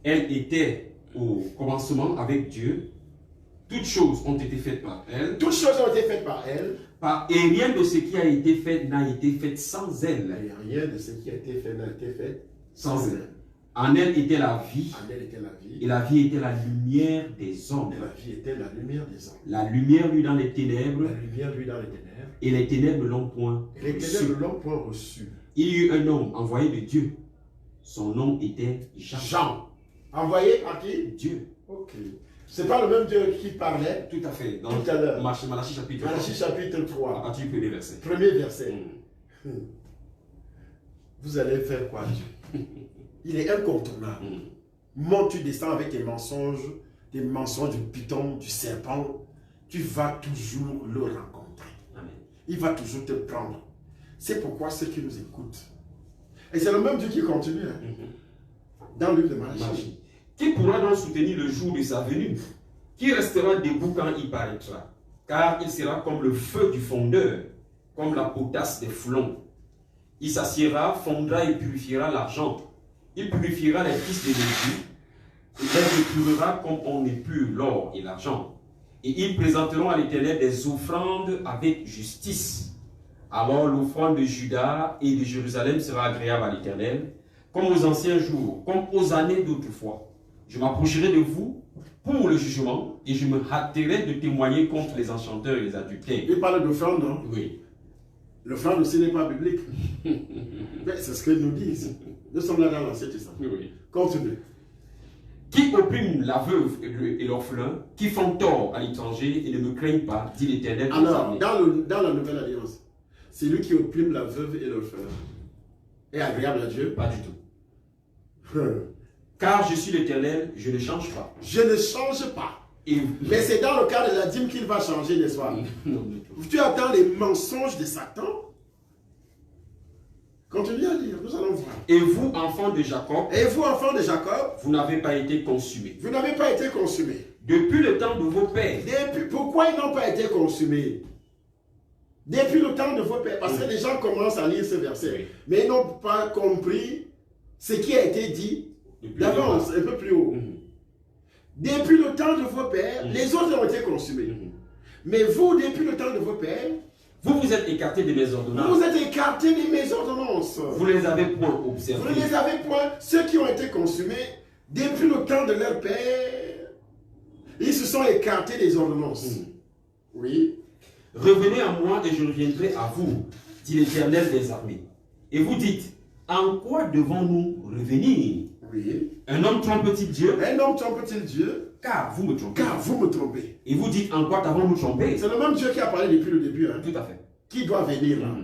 Elle était au commencement avec Dieu. Toutes choses ont été faites par elle. Toutes choses ont été faites par elle. Et rien de ce qui a été fait n'a été fait sans elle. Et rien de ce qui a été fait n'a été fait Sans elle. En elle était la vie. En elle était la vie. Et la vie était la lumière des hommes. Et la vie était la lumière des hommes. La lumière, lui, dans les ténèbres. La lumière, lui, dans les ténèbres. Et les ténèbres ne l'ont point Et les ténèbres ne l'ont point reçu. Il y eut un homme envoyé de Dieu. Son nom était Jean. Jean. Envoyé à qui? Dieu. Ok. C'est pas le même Dieu qui parlait Tout à fait. Dans tout à l'heure. Malachie chapitre 3. Malachie chapitre À 3. partir du premier verset. Premier verset. Mm. Vous allez faire quoi, Dieu? Il est incontournable. Monte, tu descends avec tes mensonges du python, du serpent. Tu vas toujours le rencontrer. Amen. Il va toujours te prendre. C'est pourquoi ceux qui nous écoutent. Et c'est le même Dieu qui continue. Hein, dans le livre de Malachie. Qui pourra donc soutenir le jour de sa venue? Qui restera debout quand il paraîtra? Car il sera comme le feu du fondeur, comme la potasse des foulons. Il s'assiera, fondra et purifiera l'argent. Il purifiera les fils de l'égout. Il les épurera comme on épure l'or et l'argent. Et ils présenteront à l'Éternel des offrandes avec justice. Alors l'offrande de Juda et de Jérusalem sera agréable à l'Éternel, comme aux anciens jours, comme aux années d'autrefois. Je m'approcherai de vous pour le jugement et je me hâterai de témoigner contre les enchanteurs et les adultères. Il parle d'offrande, non? Oui. L'offrande aussi n'est pas biblique. Mais c'est ce qu'ils nous disent. Nous sommes là dans l'Ancien Testament. Oui. Continue. Qui oppriment la veuve et l'orphelin, qui font tort à l'étranger et ne me craignent pas, dit l'Éternel. Alors, dans la Nouvelle Alliance, c'est lui qui opprime la veuve et l'orphelin. Est agréable à Dieu? Pas du tout. Car je suis l'Éternel, je ne change pas. Je ne change pas. Et... Mais c'est dans le cas de la dîme qu'il va changer, n'est-ce pas? Non, du tout. Tu attends les mensonges de Satan? Continue à lire, nous allons voir. Et vous, enfants de Jacob, Et vous, enfants de Jacob, vous n'avez pas été consumés. vous n'avez pas été consumés. Depuis le temps de vos pères. Pourquoi ils n'ont pas été consumés? Depuis le temps de vos pères. Parce que les gens commencent à lire ce verset. Oui. Mais ils n'ont pas compris ce qui a été dit d'avance, un peu plus haut. Depuis le temps de vos pères, les autres ont été consumés. Mais vous, depuis le temps de vos pères, vous vous êtes écartés de mes ordonnances. vous êtes écartés de mes ordonnances. Vous ne les avez point observées. Vous ne les avez point. Ceux qui ont été consumés, depuis le temps de leur père, ils se sont écartés des ordonnances. Oui. Revenez à moi et je reviendrai à vous, dit l'Éternel des armées. Et vous dites, en quoi devons-nous revenir? Oui. Un homme trompe-t-il Dieu? Un homme trompe-t-il Dieu? Car vous me trompez. Car vous me trompez. Et vous dites, en quoi t'avons-nous trompé? C'est le même Dieu qui a parlé depuis le début. Hein. Tout à fait. Qui doit venir là?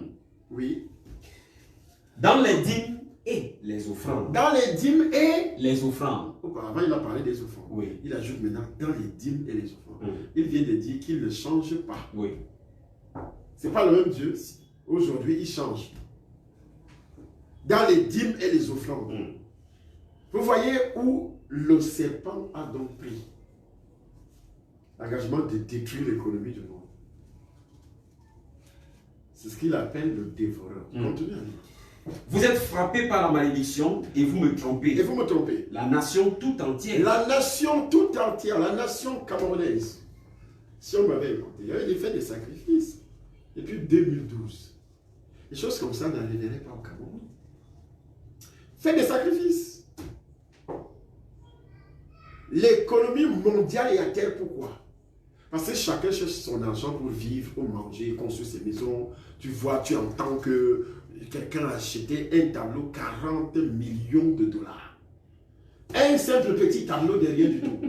Oui. Dans les dîmes et les offrandes. Dans les dîmes et... Les offrandes. Auparavant, il a parlé des offrandes. Oui. Il ajoute maintenant dans les dîmes et les offrandes. Il vient de dire qu'il ne change pas. Oui. Ce n'est pas le même Dieu. Aujourd'hui, il change. Dans les dîmes et les offrandes. Vous voyez où le serpent a donc pris l'engagement de détruire l'économie du monde. C'est ce qu'il appelle le dévoreur. Continuez à lire. Vous êtes frappés par la malédiction et vous me trompez. Et vous me trompez. La nation tout entière. La nation tout entière, la nation camerounaise. Si on m'avait écouté, il y avait fait des sacrifices. Depuis 2012. Des choses comme ça n'arriveraient pas au Cameroun. Faites des sacrifices. L'économie mondiale est à terre, pourquoi? Parce que chacun cherche son argent pour vivre, pour manger, construire ses maisons. Tu vois, tu entends que quelqu'un a acheté un tableau 40 millions de dollars. Un simple petit tableau de rien du tout.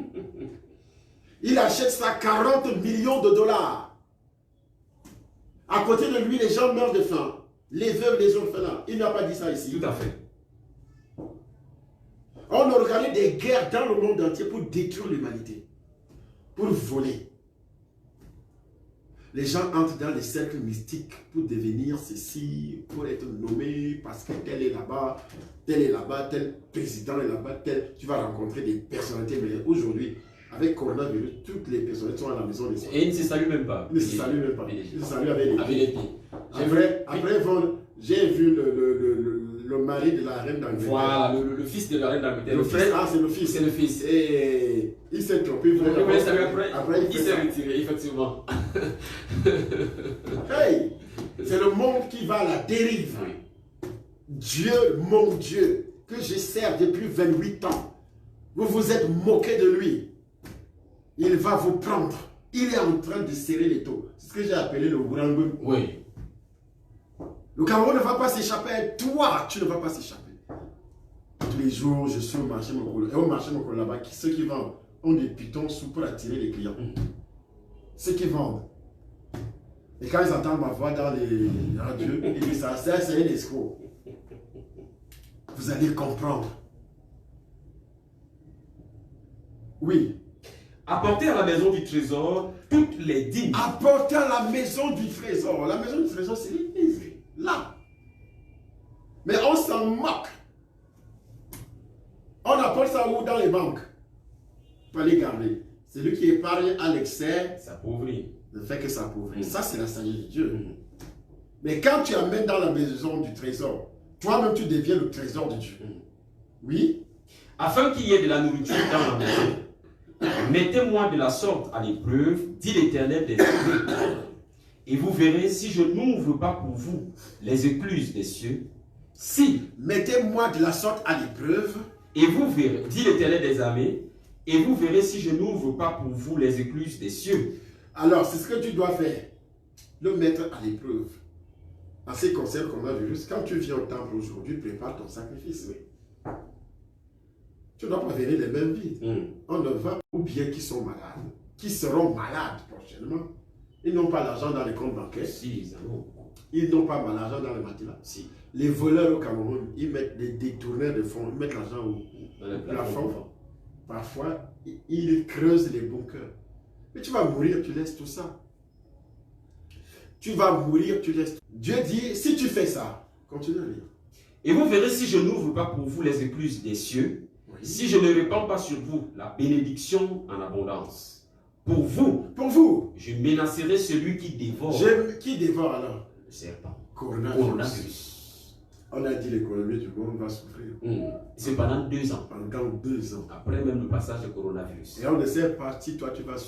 Il achète ça 40 millions de dollars. À côté de lui, les gens meurent de faim. Les veuves, les orphelins. Il n'a pas dit ça ici. Tout à fait. On organise des guerres dans le monde entier pour détruire l'humanité. Pour voler. Les gens entrent dans les cercles mystiques pour devenir ceci, pour être nommé, parce que tel est là-bas, tel président est là-bas, tel. Tu vas rencontrer des personnalités. Mais aujourd'hui, avec coronavirus, toutes les personnalités sont à la maison des soins. Et ils ne se saluent même pas. Ils ne se saluent même pas. Ils se saluent avec les pieds. Avec les pieds. Après, J'ai vu le mari de la reine d'Angleterre. Voilà, le fils de la reine d'Angleterre. Le frère, ah, c'est le fils. C'est le fils. Et il s'est trompé. Après, il s'est retiré, effectivement. Hey, c'est le monde qui va à la dérive. Oui. Dieu, mon Dieu, que je sers depuis 28 ans, vous vous êtes moqué de lui. Il va vous prendre. Il est en train de serrer les taux. C'est ce que j'ai appelé le Wurangum. Oui. Le Cameroun ne va pas s'échapper. Toi, tu ne vas pas s'échapper. Tous les jours, je suis au marché Mokolo. Et au marché Mokolo là-bas, ceux qui vendent ont des pitons sous pour attirer les clients. Ceux qui vendent. Et quand ils entendent ma voix dans les radios, ils disent ça, c'est un escroc. Vous allez comprendre. Oui. Apportez à la maison du trésor toutes les dîmes. Apportez à la maison du trésor. La maison du trésor, c'est l'église. Là. Mais on s'en moque. On apporte ça où? Dans les banques. Pour les garder. Celui qui épargne à l'excès, s'appauvrit. Ne fait que s'appauvrir. Ça, c'est la sagesse de Dieu. Mais quand tu amènes dans la maison du trésor, toi-même, tu deviens le trésor de Dieu. Oui. Afin qu'il y ait de la nourriture dans la maison. Mettez-moi de la sorte à l'épreuve, dit l'Éternel des esprits, et vous verrez si je n'ouvre pas pour vous les écluses des cieux. Si, mettez-moi de la sorte à l'épreuve, et vous verrez, dit l'Éternel des armées, et vous verrez si je n'ouvre pas pour vous les écluses des cieux. Alors, c'est ce que tu dois faire, le mettre à l'épreuve. En ce qui concerne le coronavirus, quand tu viens au temple aujourd'hui, prépare ton sacrifice. Oui. Tu ne dois pas venir les mêmes vies. On ne va pas, ou bien qui sont malades, qui seront malades prochainement. Ils n'ont pas l'argent dans les comptes bancaires. Si, ils n'ont pas l'argent dans les matelas. Si. Les voleurs au Cameroun, ils mettent des détourneurs de fonds, ils mettent l'argent dans le plafond. Parfois, ils creusent les bunkers. Mais tu vas mourir, tu laisses tout ça. Tu vas mourir, tu laisses tout. Dieu dit, si tu fais ça, continue à lire. Et vous verrez si je n'ouvre pas pour vous les écluses des cieux, oui. Si je ne répands pas sur vous la bénédiction en abondance. Pour vous, je menacerai celui qui dévore. Qui dévore alors? Le serpent. Coronavirus. On a dit l'économie du monde va souffrir. C'est pendant 2 ans. Pendant 2 ans. Après même le passage du coronavirus. Et on ne sait pas si toi tu vas suivre.